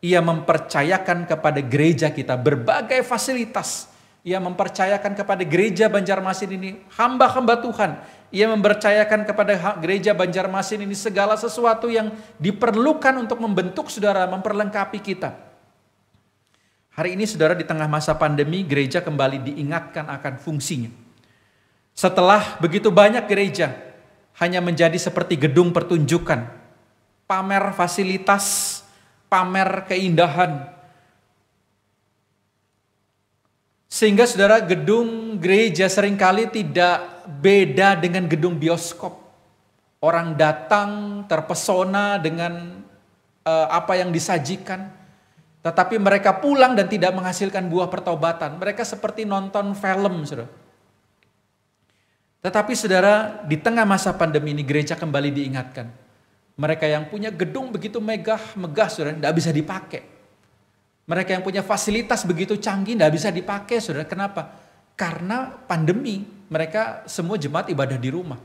ia mempercayakan kepada gereja kita berbagai fasilitas. Ia mempercayakan kepada gereja Banjarmasin ini hamba-hamba Tuhan. Ia mempercayakan kepada gereja Banjarmasin ini segala sesuatu yang diperlukan untuk membentuk saudara, memperlengkapi kita. Hari ini saudara, di tengah masa pandemi, gereja kembali diingatkan akan fungsinya. Setelah begitu banyak gereja hanya menjadi seperti gedung pertunjukan, pamer fasilitas, pamer keindahan. Sehingga saudara, gedung gereja seringkali tidak beda dengan gedung bioskop. Orang datang terpesona dengan apa yang disajikan, tetapi mereka pulang dan tidak menghasilkan buah pertobatan. Mereka seperti nonton film, saudara. Tetapi saudara, di tengah masa pandemi ini gereja kembali diingatkan. Mereka yang punya gedung begitu megah, saudara, tidak bisa dipakai. Mereka yang punya fasilitas begitu canggih tidak bisa dipakai, saudara. Kenapa? Karena pandemi, mereka semua jemaat ibadah di rumah.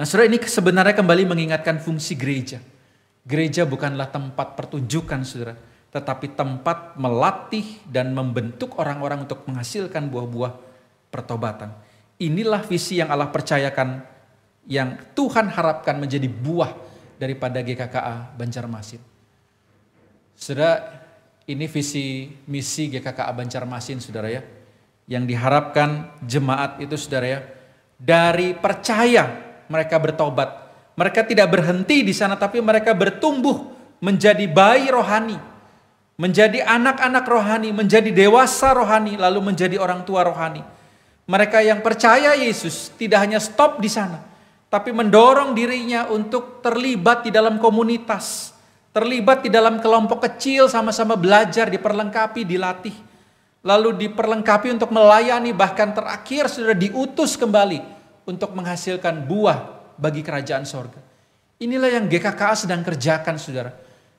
Nah, saudara, ini sebenarnya kembali mengingatkan fungsi gereja. Gereja bukanlah tempat pertunjukan, saudara, tetapi tempat melatih dan membentuk orang-orang untuk menghasilkan buah-buah pertobatan. Inilah visi yang Allah percayakan, yang Tuhan harapkan menjadi buah daripada GKKA Banjarmasin. Saudara, ini visi misi GKKA Banjarmasin, saudara ya. Yang diharapkan jemaat itu, saudara ya, dari percaya mereka bertobat. Mereka tidak berhenti di sana, tapi mereka bertumbuh menjadi bayi rohani, menjadi anak-anak rohani, menjadi dewasa rohani, lalu menjadi orang tua rohani. Mereka yang percaya Yesus tidak hanya stop di sana, tapi mendorong dirinya untuk terlibat di dalam komunitas, terlibat di dalam kelompok kecil, sama-sama belajar, diperlengkapi, dilatih, lalu diperlengkapi untuk melayani, bahkan terakhir sudah diutus kembali untuk menghasilkan buah bagi kerajaan sorga. Inilah yang GKKA sedang kerjakan, saudara.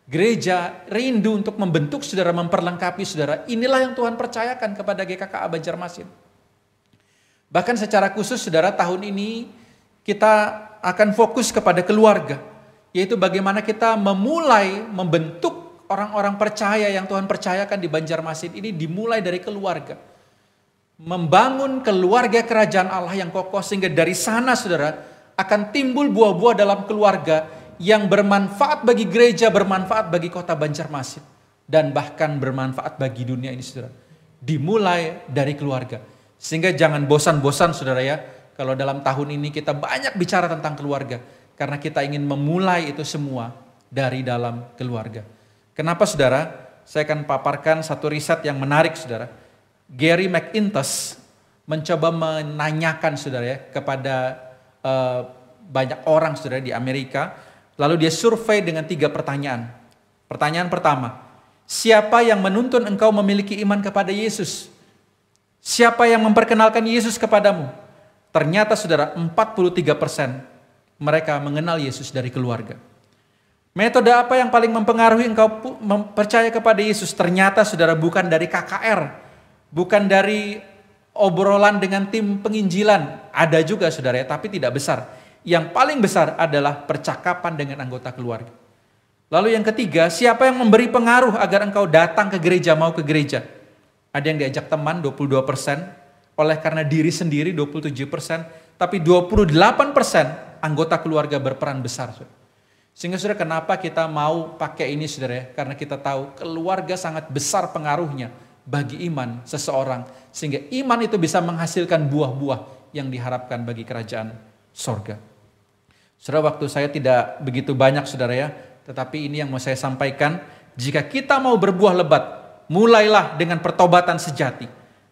Gereja rindu untuk membentuk saudara, memperlengkapi saudara. Inilah yang Tuhan percayakan kepada GKKA Banjarmasin. Bahkan secara khusus, saudara, tahun ini kita akan fokus kepada keluarga, yaitu bagaimana kita memulai membentuk orang-orang percaya yang Tuhan percayakan di Banjarmasin ini dimulai dari keluarga. Membangun keluarga kerajaan Allah yang kokoh, sehingga dari sana, saudara, akan timbul buah-buah dalam keluarga yang bermanfaat bagi gereja, bermanfaat bagi kota Banjarmasin, dan bahkan bermanfaat bagi dunia ini, saudara. Dimulai dari keluarga. Sehingga jangan bosan-bosan, saudara ya, kalau dalam tahun ini kita banyak bicara tentang keluarga, karena kita ingin memulai itu semua dari dalam keluarga. Kenapa, saudara? Saya akan paparkan satu riset yang menarik, saudara. Gary McIntosh mencoba menanyakan, saudara ya, kepada banyak orang, saudara, di Amerika. Lalu dia survei dengan 3 pertanyaan. Pertanyaan pertama, siapa yang menuntun engkau memiliki iman kepada Yesus? Siapa yang memperkenalkan Yesus kepadamu? Ternyata, saudara, 43% mereka mengenal Yesus dari keluarga. Metode apa yang paling mempengaruhi engkau percaya kepada Yesus? Ternyata, saudara, bukan dari KKR, bukan dari obrolan dengan tim penginjilan. Ada juga, saudara, tapi tidak besar. Yang paling besar adalah percakapan dengan anggota keluarga. Lalu yang ketiga, siapa yang memberi pengaruh agar engkau datang ke gereja, mau ke gereja? Ada yang diajak teman 22%, oleh karena diri sendiri 27%, tapi 28% anggota keluarga berperan besar. Sehingga, saudara, kenapa kita mau pakai ini, saudara ya? Karena kita tahu keluarga sangat besar pengaruhnya bagi iman seseorang, sehingga iman itu bisa menghasilkan buah-buah yang diharapkan bagi kerajaan sorga. Saudara, waktu saya tidak begitu banyak, saudara ya, tetapi ini yang mau saya sampaikan. Jika kita mau berbuah lebat, mulailah dengan pertobatan sejati.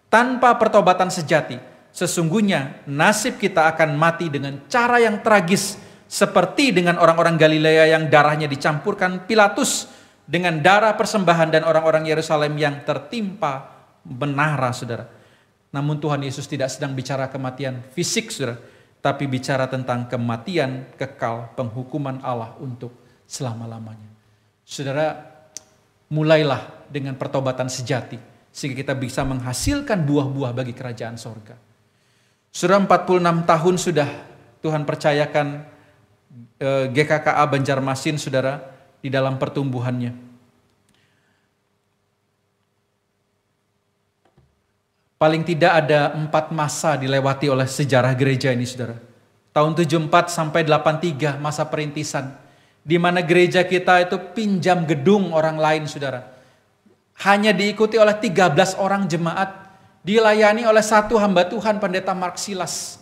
Tanpa pertobatan sejati, sesungguhnya nasib kita akan mati dengan cara yang tragis, seperti dengan orang-orang Galilea yang darahnya dicampurkan Pilatus dengan darah persembahan dan orang-orang Yerusalem yang tertimpa menara, saudara. Namun Tuhan Yesus tidak sedang bicara kematian fisik, saudara, tapi bicara tentang kematian kekal, penghukuman Allah untuk selama-lamanya. Saudara, mulailah dengan pertobatan sejati, sehingga kita bisa menghasilkan buah-buah bagi kerajaan sorga. Sudah 46 tahun sudah Tuhan percayakan GKKA Banjarmasin, saudara, di dalam pertumbuhannya. Paling tidak ada 4 masa dilewati oleh sejarah gereja ini, saudara. Tahun 74 sampai 83 masa perintisan, di mana gereja kita itu pinjam gedung orang lain, saudara. Hanya diikuti oleh 13 orang jemaat, dilayani oleh 1 hamba Tuhan, Pendeta Mark Silas.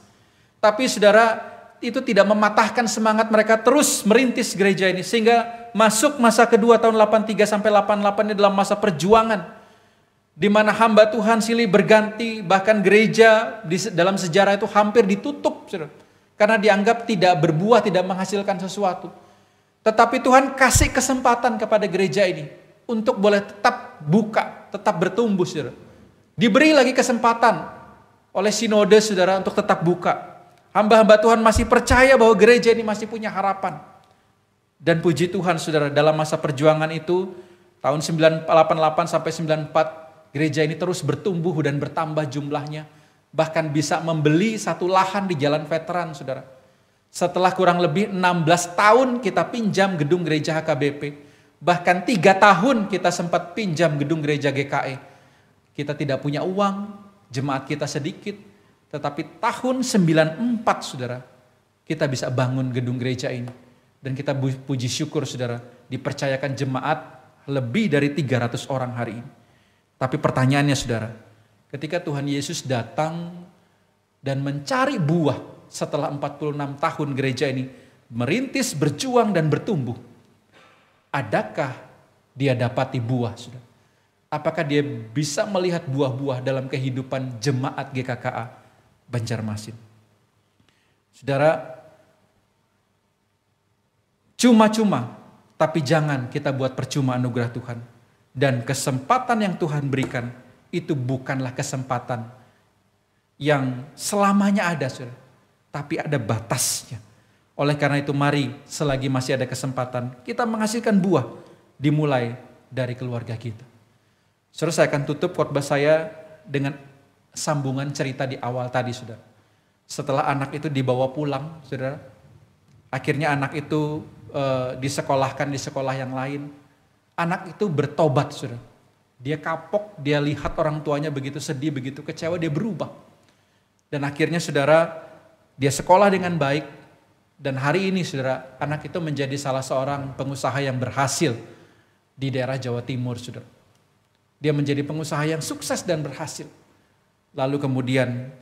Tapi, saudara, itu tidak mematahkan semangat mereka terus merintis gereja ini, sehingga masuk masa kedua tahun 83 sampai 88 ini dalam masa perjuangan, di mana hamba Tuhan silih berganti, bahkan gereja dalam sejarah itu hampir ditutup, saudara, karena dianggap tidak berbuah, tidak menghasilkan sesuatu. Tetapi Tuhan kasih kesempatan kepada gereja ini untuk boleh tetap buka, tetap bertumbuh, saudara. Diberi lagi kesempatan oleh sinode, saudara, untuk tetap buka. Hamba-hamba Tuhan masih percaya bahwa gereja ini masih punya harapan. Dan puji Tuhan, saudara, dalam masa perjuangan itu Tahun 988 sampai 94 gereja ini terus bertumbuh dan bertambah jumlahnya. Bahkan bisa membeli satu lahan di Jalan Veteran, saudara. Setelah kurang lebih 16 tahun kita pinjam gedung gereja HKBP. Bahkan 3 tahun kita sempat pinjam gedung gereja GKE. Kita tidak punya uang, jemaat kita sedikit. Tetapi tahun 94, saudara, kita bisa bangun gedung gereja ini. Dan kita puji syukur, saudara, dipercayakan jemaat lebih dari 300 orang hari ini. Tapi pertanyaannya, saudara, ketika Tuhan Yesus datang dan mencari buah setelah 46 tahun gereja ini merintis, berjuang dan bertumbuh, adakah dia dapati buah, saudara? Apakah dia bisa melihat buah-buah dalam kehidupan jemaat GKKA Banjarmasin? Saudara, cuma-cuma, tapi jangan kita buat percuma anugerah Tuhan. Dan kesempatan yang Tuhan berikan itu bukanlah kesempatan yang selamanya ada, saudara, tapi ada batasnya. Oleh karena itu mari selagi masih ada kesempatan kita menghasilkan buah, dimulai dari keluarga kita. Saudara, saya akan tutup khotbah saya dengan sambungan cerita di awal tadi, saudara. Setelah anak itu dibawa pulang, saudara, akhirnya anak itu disekolahkan di sekolah yang lain. Anak itu bertobat, saudara. Dia kapok, dia lihat orang tuanya begitu sedih, begitu kecewa, dia berubah. Dan akhirnya, saudara, dia sekolah dengan baik. Dan hari ini, saudara, anak itu menjadi salah seorang pengusaha yang berhasil di daerah Jawa Timur, saudara. Dia menjadi pengusaha yang sukses dan berhasil. Lalu kemudian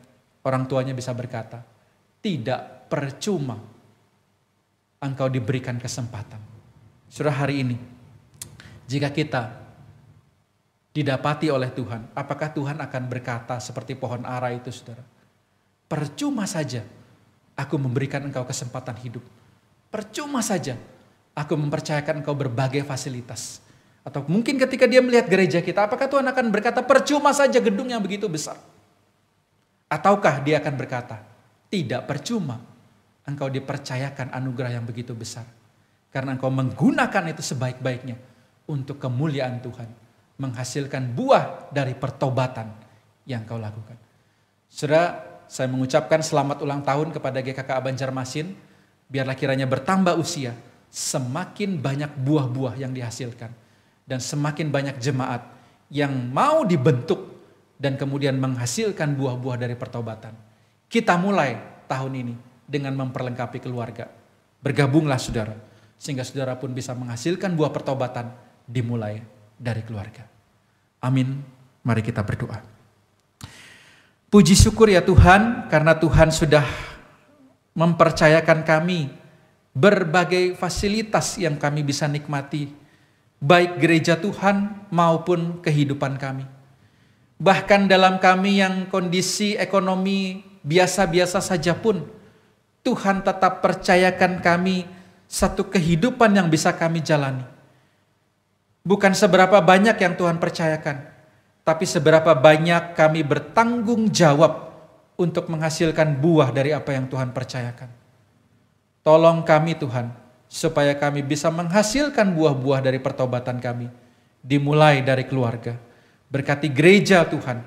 orang tuanya bisa berkata, tidak percuma engkau diberikan kesempatan. Saudara, hari ini, jika kita didapati oleh Tuhan, apakah Tuhan akan berkata seperti pohon ara itu, saudara? Percuma saja aku memberikan engkau kesempatan hidup. Percuma saja aku mempercayakan engkau berbagai fasilitas. Atau mungkin ketika dia melihat gereja kita, apakah Tuhan akan berkata percuma saja gedung yang begitu besar? Ataukah dia akan berkata, tidak percuma engkau dipercayakan anugerah yang begitu besar. Karena engkau menggunakan itu sebaik-baiknya untuk kemuliaan Tuhan. Menghasilkan buah dari pertobatan yang kau lakukan. Saudara, saya mengucapkan selamat ulang tahun kepada GKKA Banjarmasin. Biarlah kiranya bertambah usia, semakin banyak buah-buah yang dihasilkan. Dan semakin banyak jemaat yang mau dibentuk dan kemudian menghasilkan buah-buah dari pertobatan. Kita mulai tahun ini dengan memperlengkapi keluarga. Bergabunglah, saudara, sehingga saudara pun bisa menghasilkan buah pertobatan dimulai dari keluarga. Amin. Mari kita berdoa. Puji syukur ya Tuhan, karena Tuhan sudah mempercayakan kami berbagai fasilitas yang kami bisa nikmati, baik gereja Tuhan maupun kehidupan kami. Bahkan dalam kami yang kondisi ekonomi biasa-biasa saja pun, Tuhan tetap percayakan kami satu kehidupan yang bisa kami jalani. Bukan seberapa banyak yang Tuhan percayakan, tapi seberapa banyak kami bertanggung jawab untuk menghasilkan buah dari apa yang Tuhan percayakan. Tolong kami Tuhan, supaya kami bisa menghasilkan buah-buah dari pertobatan kami, dimulai dari keluarga. Berkati gereja Tuhan,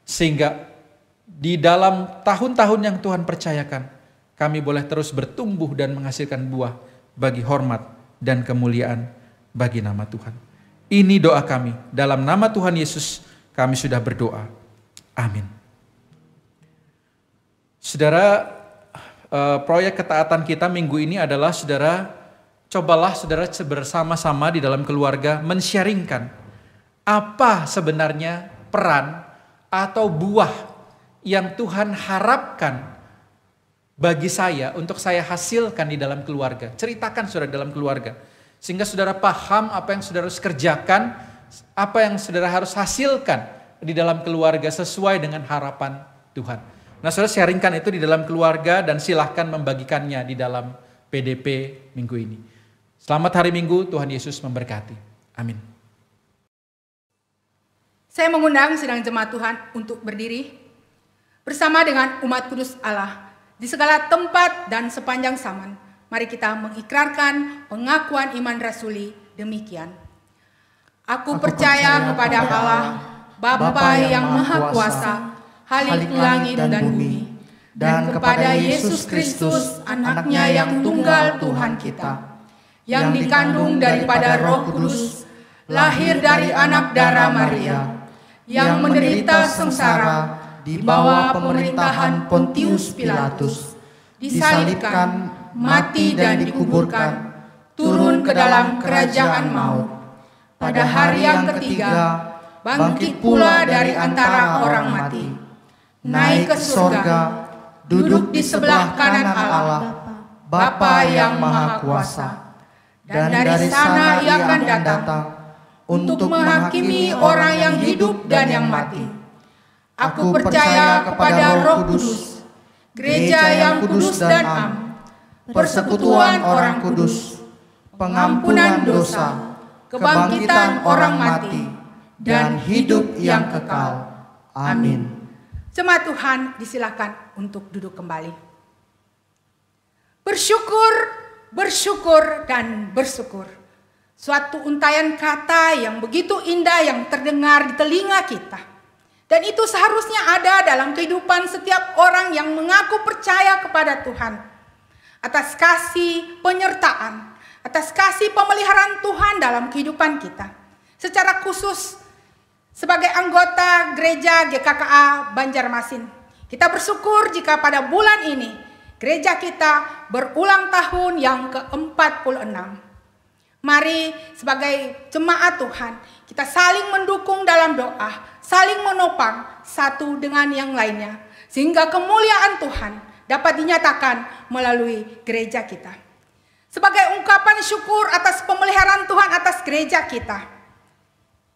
sehingga di dalam tahun-tahun yang Tuhan percayakan, kami boleh terus bertumbuh dan menghasilkan buah bagi hormat dan kemuliaan bagi nama Tuhan. Ini doa kami, dalam nama Tuhan Yesus kami sudah berdoa. Amin. Saudara, proyek ketaatan kita minggu ini adalah, saudara, cobalah saudara bersama-sama di dalam keluarga men-sharingkan apa sebenarnya peran atau buah yang Tuhan harapkan bagi saya, untuk saya hasilkan di dalam keluarga. Ceritakan saudara dalam keluarga. Sehingga saudara paham apa yang saudara harus kerjakan, apa yang saudara harus hasilkan di dalam keluarga sesuai dengan harapan Tuhan. Nah, saudara sharingkan itu di dalam keluarga dan silahkan membagikannya di dalam PDP minggu ini. Selamat hari Minggu, Tuhan Yesus memberkati. Amin. Saya mengundang sidang jemaat Tuhan untuk berdiri bersama dengan umat kudus Allah. Di segala tempat dan sepanjang zaman, mari kita mengikrarkan pengakuan iman rasuli demikian. Aku percaya kepada Allah, Bapa yang Maha Kuasa, Khalik langit dan bumi, dan kepada Yesus Kristus, Anaknya yang tunggal Tuhan kita, yang dikandung daripada Roh Kudus, lahir dari anak darah Maria, yang menderita sengsara di bawah pemerintahan Pontius Pilatus, disalibkan, mati dan dikuburkan, turun ke dalam kerajaan maut. Pada hari yang ketiga, bangkit pula dari antara orang mati, naik ke surga, duduk di sebelah kanan Allah, Bapa yang Maha Kuasa. Dan dari sana Ia akan datang untuk menghakimi orang yang hidup dan yang mati. Aku percaya kepada Roh Kudus, gereja yang kudus dan am, persekutuan orang kudus, pengampunan dosa, kebangkitan orang mati, dan hidup yang kekal. Amin. Jemaat Tuhan, disilakan untuk duduk kembali. Bersyukur, bersyukur, dan bersyukur. Suatu untaian kata yang begitu indah yang terdengar di telinga kita. Dan itu seharusnya ada dalam kehidupan setiap orang yang mengaku percaya kepada Tuhan. Atas kasih penyertaan, atas kasih pemeliharaan Tuhan dalam kehidupan kita. Secara khusus sebagai anggota gereja GKKA Banjarmasin, kita bersyukur jika pada bulan ini gereja kita berulang tahun yang ke-46. Mari sebagai jemaat Tuhan kita saling mendukung dalam doa, saling menopang satu dengan yang lainnya, sehingga kemuliaan Tuhan dapat dinyatakan melalui gereja kita. Sebagai ungkapan syukur atas pemeliharaan Tuhan atas gereja kita,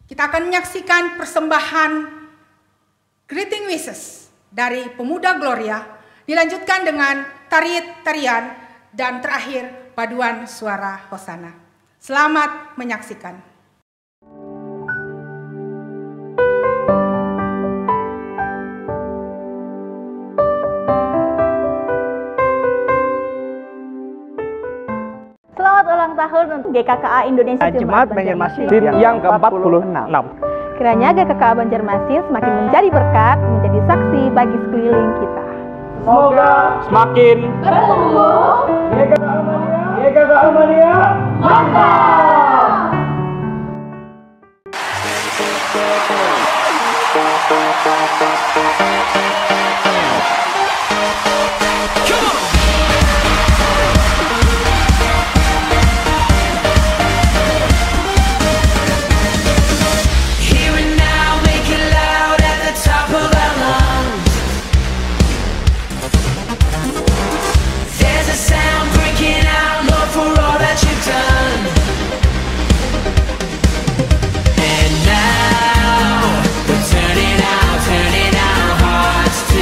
kita akan menyaksikan persembahan greeting wishes dari pemuda Gloria, dilanjutkan dengan tarian dan terakhir paduan suara Hosana. Selamat menyaksikan. Selamat ulang tahun untuk GKKA Indonesia Jemaat Banjarmasin yang ke-46. Kiranya GKKA Banjarmasin semakin menjadi berkat, menjadi saksi bagi sekeliling kita. Semoga semakin bertumbuh. GKKA Mania, mantap! Turning our hearts to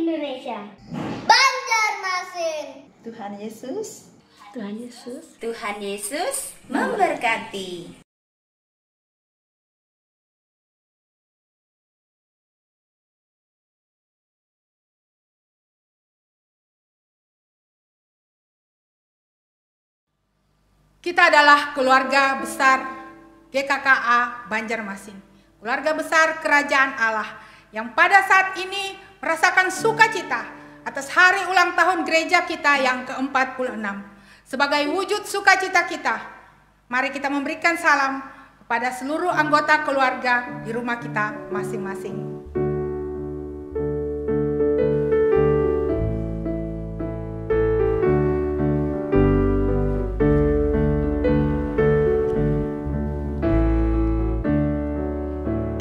Indonesia. Banjarmasin. Tuhan Yesus. Tuhan Yesus. Tuhan Yesus memberkati. Kita adalah keluarga besar GKKA Banjarmasin, keluarga besar kerajaan Allah yang pada saat ini merasakan sukacita atas hari ulang tahun gereja kita yang ke-46. Sebagai wujud sukacita kita, mari kita memberikan salam kepada seluruh anggota keluarga di rumah kita masing-masing.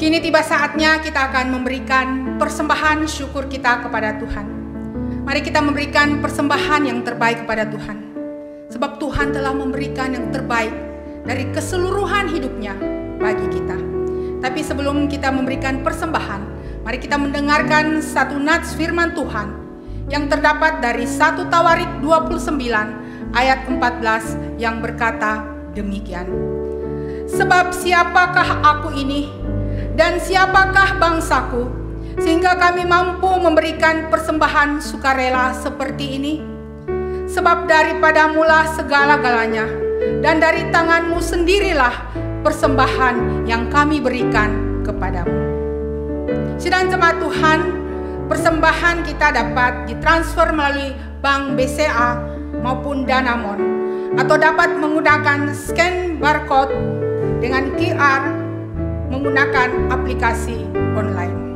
Kini tiba saatnya kita akan memberikan persembahan syukur kita kepada Tuhan. Mari kita memberikan persembahan yang terbaik kepada Tuhan. Sebab Tuhan telah memberikan yang terbaik dari keseluruhan hidupnya bagi kita. Tapi sebelum kita memberikan persembahan, mari kita mendengarkan satu nats firman Tuhan yang terdapat dari 1 Tawarik 29 ayat 14 yang berkata demikian. Sebab siapakah aku ini? Dan siapakah bangsaku, sehingga kami mampu memberikan persembahan sukarela seperti ini? Sebab daripadamulah segala-galanya, dan dari tanganmu sendirilah persembahan yang kami berikan kepadamu. Sidang jemaat Tuhan, persembahan kita dapat ditransfer melalui Bank BCA maupun Danamon, atau dapat menggunakan scan barcode dengan QR menggunakan aplikasi online.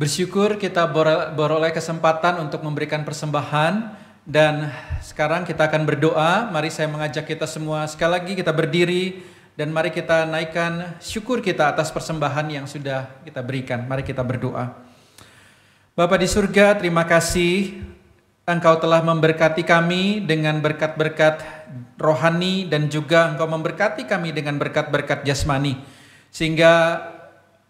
Bersyukur kita beroleh kesempatan untuk memberikan persembahan, dan sekarang kita akan berdoa. Mari saya mengajak kita semua sekali lagi kita berdiri dan mari kita naikkan syukur kita atas persembahan yang sudah kita berikan. Mari kita berdoa. Bapa di surga, terima kasih Engkau telah memberkati kami dengan berkat-berkat rohani dan juga Engkau memberkati kami dengan berkat-berkat jasmani, sehingga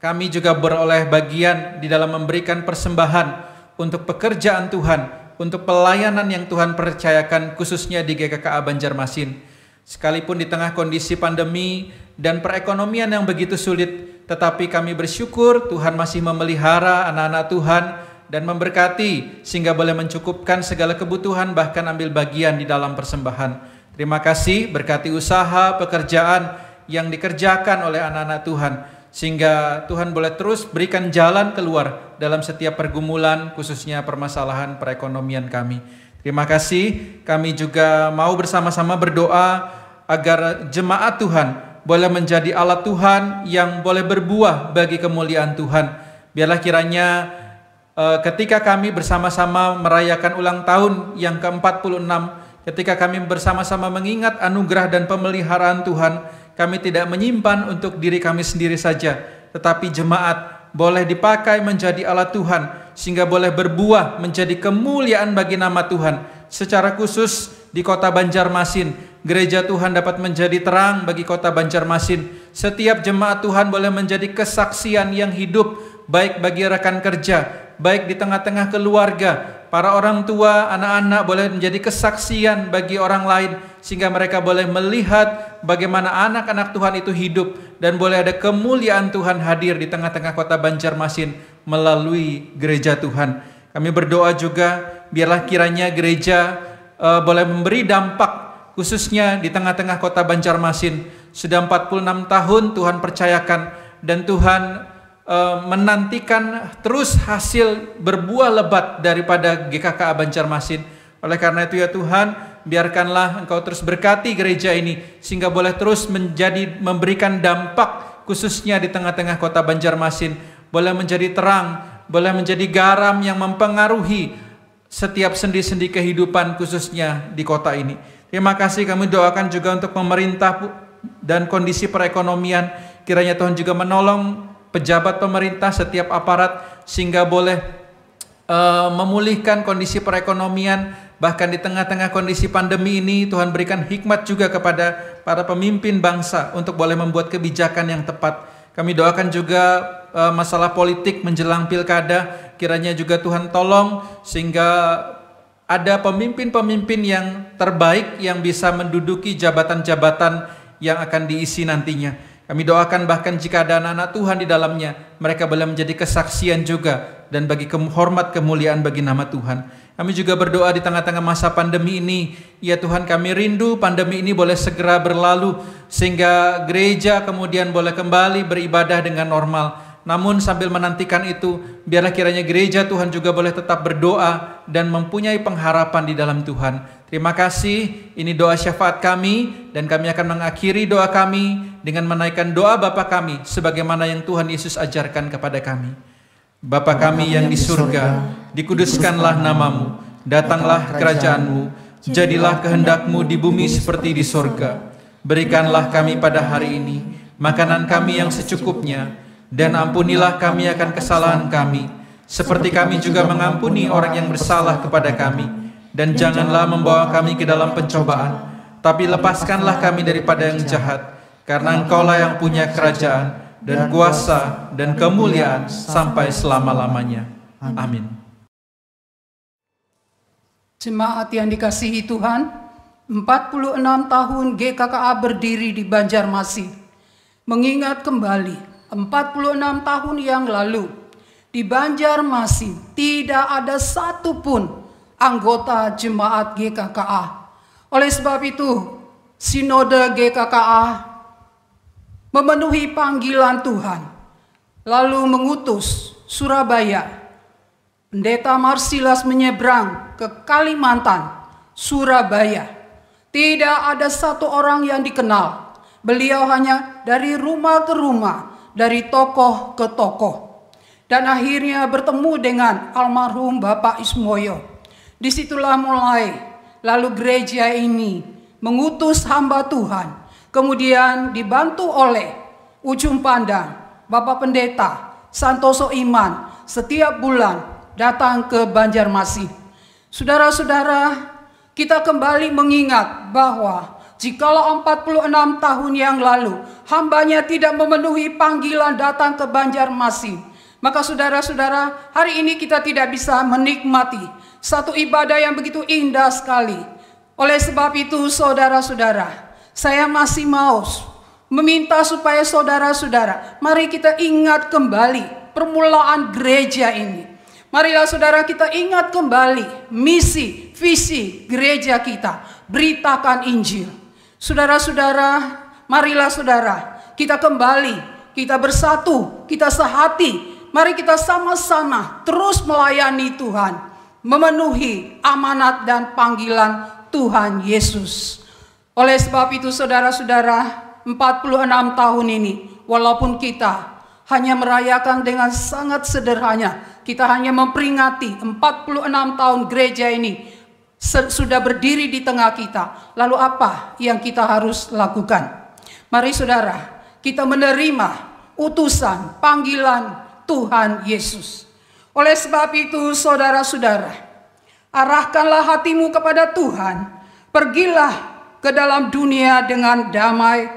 kami juga beroleh bagian di dalam memberikan persembahan untuk pekerjaan Tuhan, untuk pelayanan yang Tuhan percayakan khususnya di GKKA Banjarmasin. Sekalipun di tengah kondisi pandemi dan perekonomian yang begitu sulit, tetapi kami bersyukur Tuhan masih memelihara anak-anak Tuhan dan memberkati sehingga boleh mencukupkan segala kebutuhan, bahkan ambil bagian di dalam persembahan. Terima kasih, berkati usaha, pekerjaan yang dikerjakan oleh anak-anak Tuhan. sehingga Tuhan boleh terus berikan jalan keluar dalam setiap pergumulan, khususnya permasalahan perekonomian kami. Terima kasih, kami juga mau bersama-sama berdoa agar jemaat Tuhan boleh menjadi alat Tuhan yang boleh berbuah bagi kemuliaan Tuhan. Biarlah kiranya ketika kami bersama-sama merayakan ulang tahun yang ke-46, ketika kami bersama-sama mengingat anugerah dan pemeliharaan Tuhan, kami tidak menyimpan untuk diri kami sendiri saja, tetapi jemaat boleh dipakai menjadi alat Tuhan, sehingga boleh berbuah menjadi kemuliaan bagi nama Tuhan. Secara khusus di kota Banjarmasin, gereja Tuhan dapat menjadi terang bagi kota Banjarmasin. Setiap jemaat Tuhan boleh menjadi kesaksian yang hidup, baik bagi rekan kerja, baik di tengah-tengah keluarga. Para orang tua, anak-anak boleh menjadi kesaksian bagi orang lain, sehingga mereka boleh melihat bagaimana anak-anak Tuhan itu hidup, dan boleh ada kemuliaan Tuhan hadir di tengah-tengah kota Banjarmasin melalui gereja Tuhan. Kami berdoa juga, biarlah kiranya gereja boleh memberi dampak, khususnya di tengah-tengah kota Banjarmasin. Sudah 46 tahun Tuhan percayakan, dan Tuhan menantikan terus hasil berbuah lebat daripada GKKA Banjarmasin. Oleh karena itu ya Tuhan, biarkanlah Engkau terus berkati gereja ini, sehingga boleh terus memberikan dampak, khususnya di tengah-tengah kota Banjarmasin. Boleh menjadi terang, boleh menjadi garam yang mempengaruhi setiap sendi-sendi kehidupan, khususnya di kota ini. Terima kasih, kami doakan juga untuk pemerintah dan kondisi perekonomian. Kiranya Tuhan juga menolong pejabat pemerintah, setiap aparat, sehingga boleh memulihkan kondisi perekonomian. Bahkan di tengah-tengah kondisi pandemi ini, Tuhan berikan hikmat juga kepada para pemimpin bangsa untuk boleh membuat kebijakan yang tepat. Kami doakan juga masalah politik menjelang pilkada, kiranya juga Tuhan tolong sehingga ada pemimpin-pemimpin yang terbaik yang bisa menduduki jabatan-jabatan yang akan diisi nantinya. Kami doakan bahkan jika ada anak-anak Tuhan di dalamnya, mereka boleh menjadi kesaksian juga dan bagi hormat kemuliaan bagi nama Tuhan. Kami juga berdoa di tengah-tengah masa pandemi ini, ya Tuhan, kami rindu pandemi ini boleh segera berlalu, sehingga gereja kemudian boleh kembali beribadah dengan normal. Namun sambil menantikan itu, biarlah kiranya gereja Tuhan juga boleh tetap berdoa dan mempunyai pengharapan di dalam Tuhan. Terima kasih, ini doa syafaat kami, dan kami akan mengakhiri doa kami dengan menaikkan doa Bapa kami sebagaimana yang Tuhan Yesus ajarkan kepada kami. Bapa kami yang di surga, dikuduskanlah namamu, datanglah kerajaanmu, jadilah kehendak-Mu di bumi seperti di surga. Berikanlah kami pada hari ini makanan kami yang secukupnya, dan ampunilah kami akan kesalahan kami, seperti kami juga mengampuni orang yang bersalah kepada kami. Dan janganlah membawa kami ke dalam pencobaan, tapi lepaskanlah kami daripada yang jahat, karena Engkaulah yang punya kerajaan dan kuasa dan kemuliaan sampai selama-lamanya. Amin. Jemaat yang dikasihi Tuhan, 46 tahun GKKA berdiri di Banjarmasin. Mengingat kembali 46 tahun yang lalu, di Banjarmasin tidak ada satupun anggota jemaat GKKA. Oleh sebab itu, Sinode GKKA memenuhi panggilan Tuhan, lalu mengutus Surabaya. Pendeta Marsilas menyeberang ke Kalimantan, Surabaya. Tidak ada satu orang yang dikenal. Beliau hanya dari rumah ke rumah, dari tokoh ke tokoh. Dan akhirnya bertemu dengan almarhum Bapak Ismoyo. Disitulah mulai, lalu gereja ini mengutus hamba Tuhan, kemudian dibantu oleh Ujung Pandang, Bapak Pendeta Santoso Iman, setiap bulan datang ke Banjarmasin. Saudara-saudara, kita kembali mengingat bahwa jikalau 46 tahun yang lalu hambanya tidak memenuhi panggilan datang ke Banjarmasin, maka saudara-saudara, hari ini kita tidak bisa menikmati satu ibadah yang begitu indah sekali. Oleh sebab itu, saudara-saudara, saya masih mau meminta supaya saudara-saudara, mari kita ingat kembali permulaan gereja ini. Marilah saudara kita ingat kembali misi, visi gereja kita. Beritakan Injil. Saudara-saudara, marilah saudara kita kembali kita bersatu, kita sehati. Mari kita sama-sama terus melayani Tuhan, memenuhi amanat dan panggilan Tuhan Yesus. Oleh sebab itu saudara-saudara, 46 tahun ini, walaupun kita hanya merayakan dengan sangat sederhana, kita hanya memperingati 46 tahun gereja ini sudah berdiri di tengah kita. Lalu apa yang kita harus lakukan? Mari saudara, kita menerima utusan, panggilan Tuhan Yesus. Oleh sebab itu saudara-saudara, arahkanlah hatimu kepada Tuhan. Pergilah ke dalam dunia dengan damai.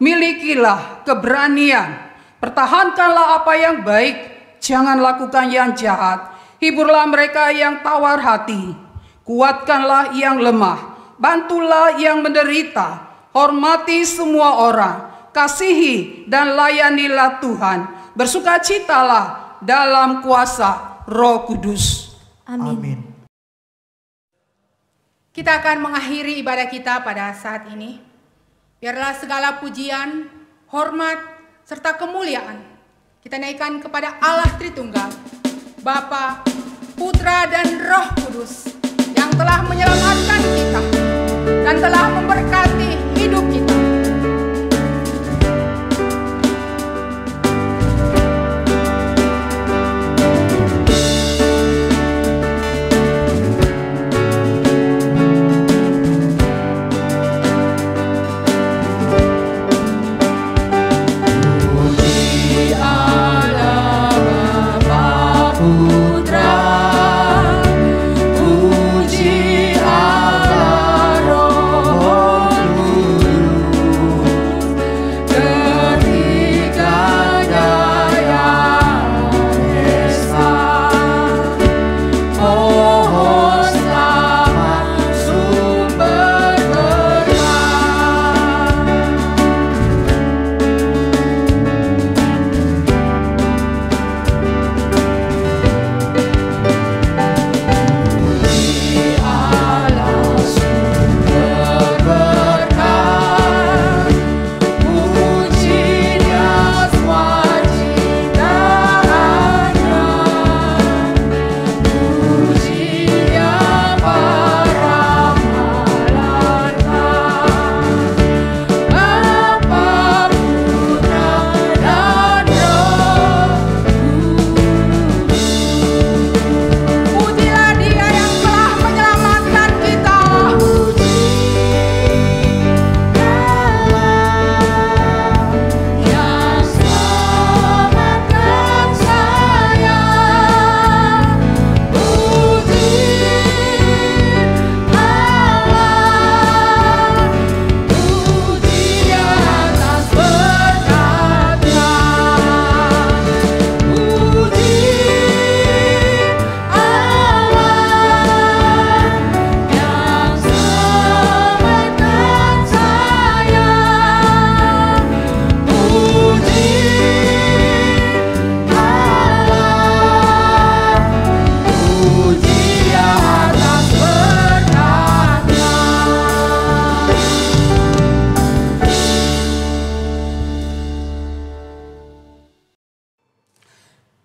Milikilah keberanian. Pertahankanlah apa yang baik. Jangan lakukan yang jahat. Hiburlah mereka yang tawar hati. Kuatkanlah yang lemah. Bantulah yang menderita. Hormati semua orang. Kasihi dan layanilah Tuhan. Bersukacitalah dalam kuasa Roh Kudus. Amin. Kita akan mengakhiri ibadah kita pada saat ini. Biarlah segala pujian, hormat, serta kemuliaan kita naikkan kepada Allah Tritunggal, Bapa, Putra, dan Roh Kudus yang telah menyelamatkan kita dan telah memberkati hidup kita.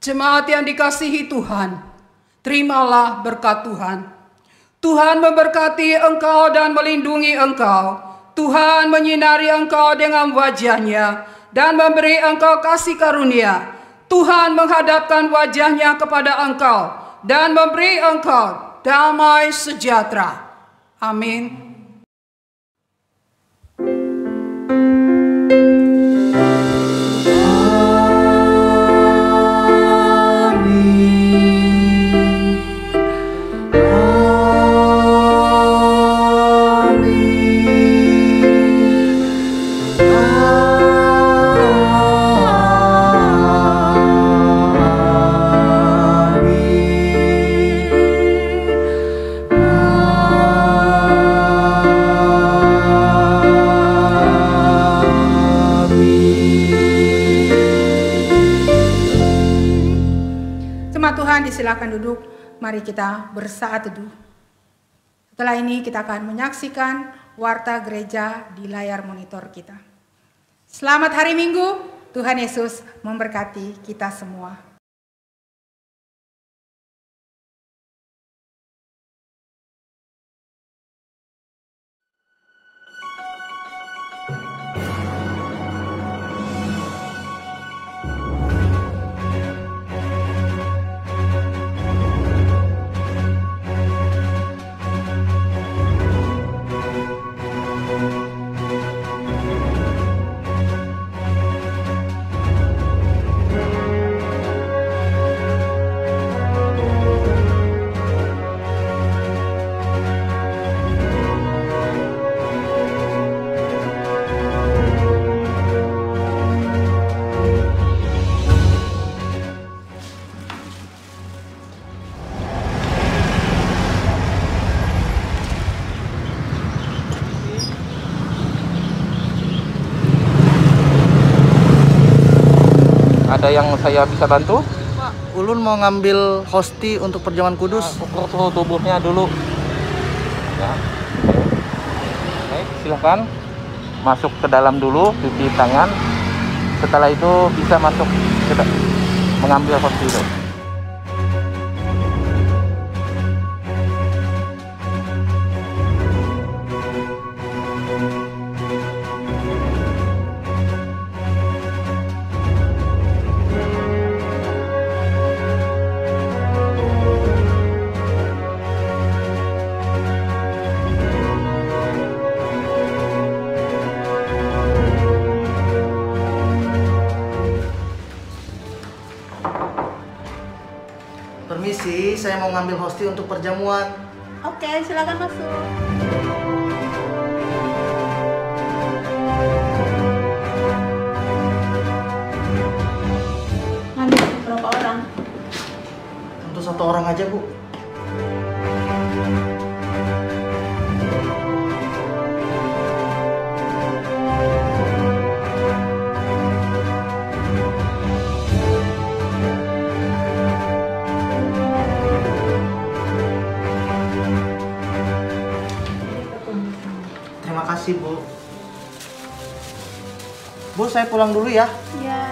Jemaat yang dikasihi Tuhan, terimalah berkat Tuhan. Tuhan memberkati engkau dan melindungi engkau. Tuhan menyinari engkau dengan wajah-Nya dan memberi engkau kasih karunia. Tuhan menghadapkan wajah-Nya kepada engkau dan memberi engkau damai sejahtera. Amin. Silakan duduk, mari kita bersaat teduh. Setelah ini kita akan menyaksikan warta gereja di layar monitor kita. Selamat hari Minggu, Tuhan Yesus memberkati kita semua. Ada yang saya bisa bantu? Pak, Ulun mau ngambil hosti untuk perjamuan kudus. Ukur suhu tubuhnya dulu. Ya. Baik, silakan masuk ke dalam dulu, cuci tangan. Setelah itu bisa masuk mengambil hosti itu. Permisi, saya mau ngambil hosti untuk perjamuan. Oke, silakan masuk. Ngambil berapa orang? Untuk 1 orang aja, Bu. Terima kasih, Bu. Bu, saya pulang dulu ya. Ya.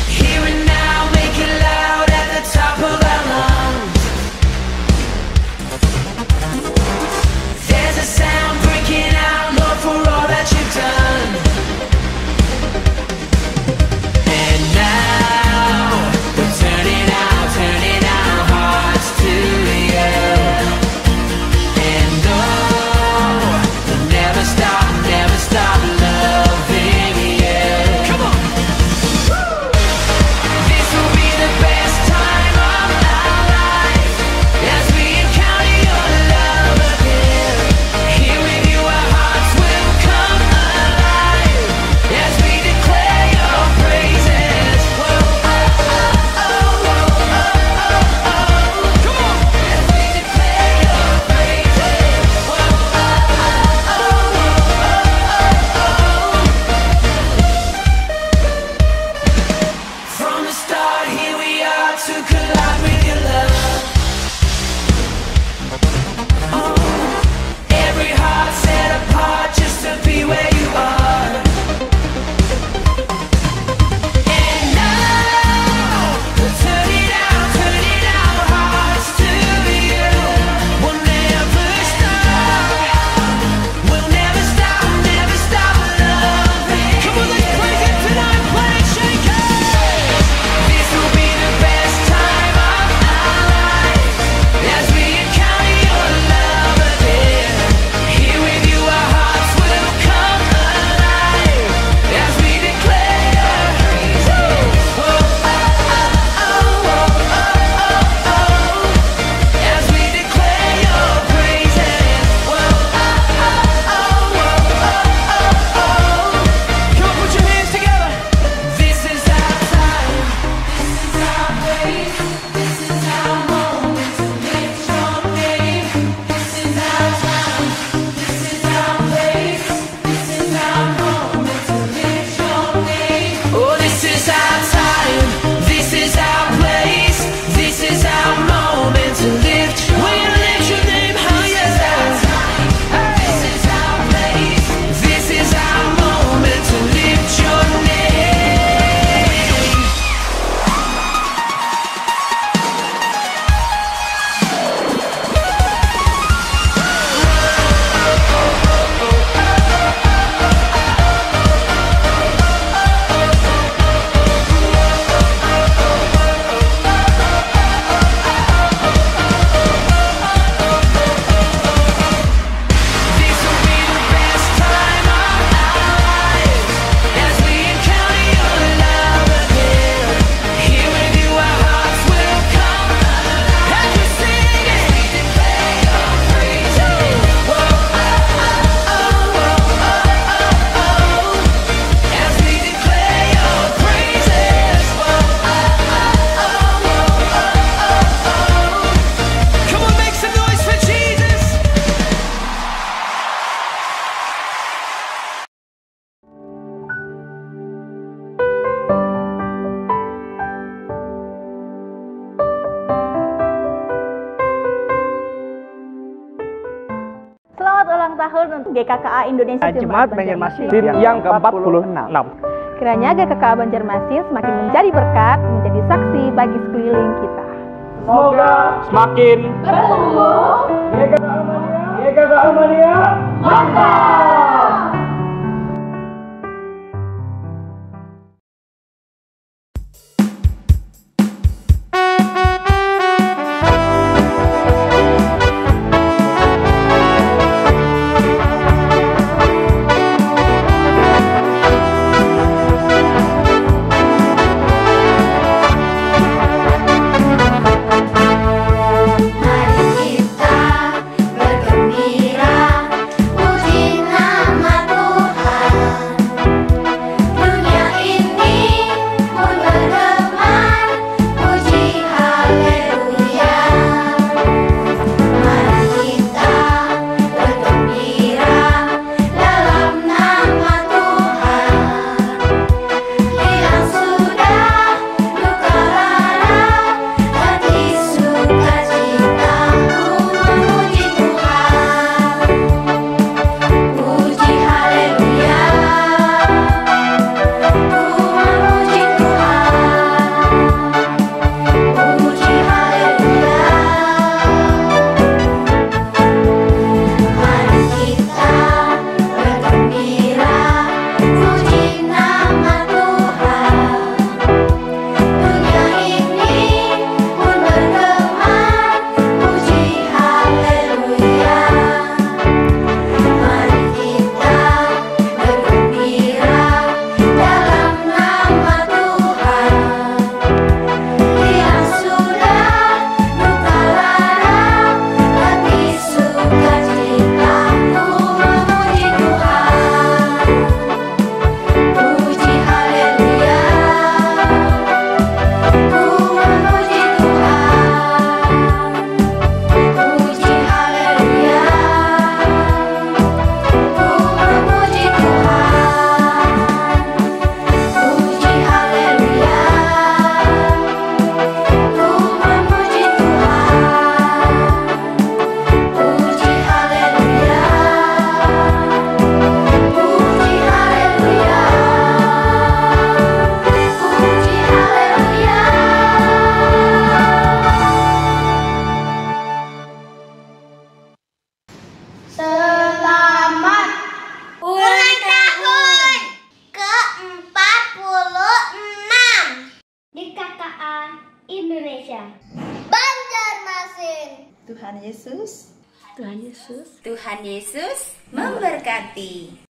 Here and now, make it loud at the top of our lungs. There's a sound breaking out, Lord, for all that you've done. And now we're turning our hearts to you. And oh, we'll never stop loving you. Come on. This will be the best time of our life as we encounter your love again. Here with you, our hearts will come alive as we declare your praises. Whoa, oh, oh, oh, oh, oh, oh. Come on. As we declare your praises. Whoa, oh, oh, oh, oh, oh, oh. From the start, here we are to collide with your love. Every heart set apart just to be where you are. And now we're turning our hearts to you. We'll never stop loving. Come on, let's praise Him tonight, play it, shake it. This will be the best time of our lives as we encounter your love again. Here with you, our hearts will come alive as we declare your praises. Oh, oh, oh, oh, oh, oh, oh. As we declare your praises. Oh, oh, oh, oh, oh, oh, oh. Come on, put your hands together. This is our time. This is our place. This is our moment to lift your name. This is our time. This is our place. This is our moment to lift your name. Oh, this is our time. This is our place. This is our moment to lift. We'll lift your name higher. This is our place. This is our moment to lift your name. This will be the best time of our lives as we encounter your love again. Here with you, our hearts will come alive as we sing it. We declare your praises. Whoa, oh, oh, oh, oh, oh, oh. As we declare your praises. Whoa, oh, oh, oh, oh, oh, oh. Come on, make some noise for Jesus. Selamat ulang tahun untuk GKKA Indonesia Jemaat Banjarmasin tim yang ke-46. Kiranya GKKA Banjarmasin semakin menjadi berkat, menjadi saksi bagi sekeliling kita. Semoga semakin bertumbuh. GKKA Armania. Mantap. Mari kita bergembira Tuhan Yesus Tuhan Yesus Tuhan Yesus memberkati.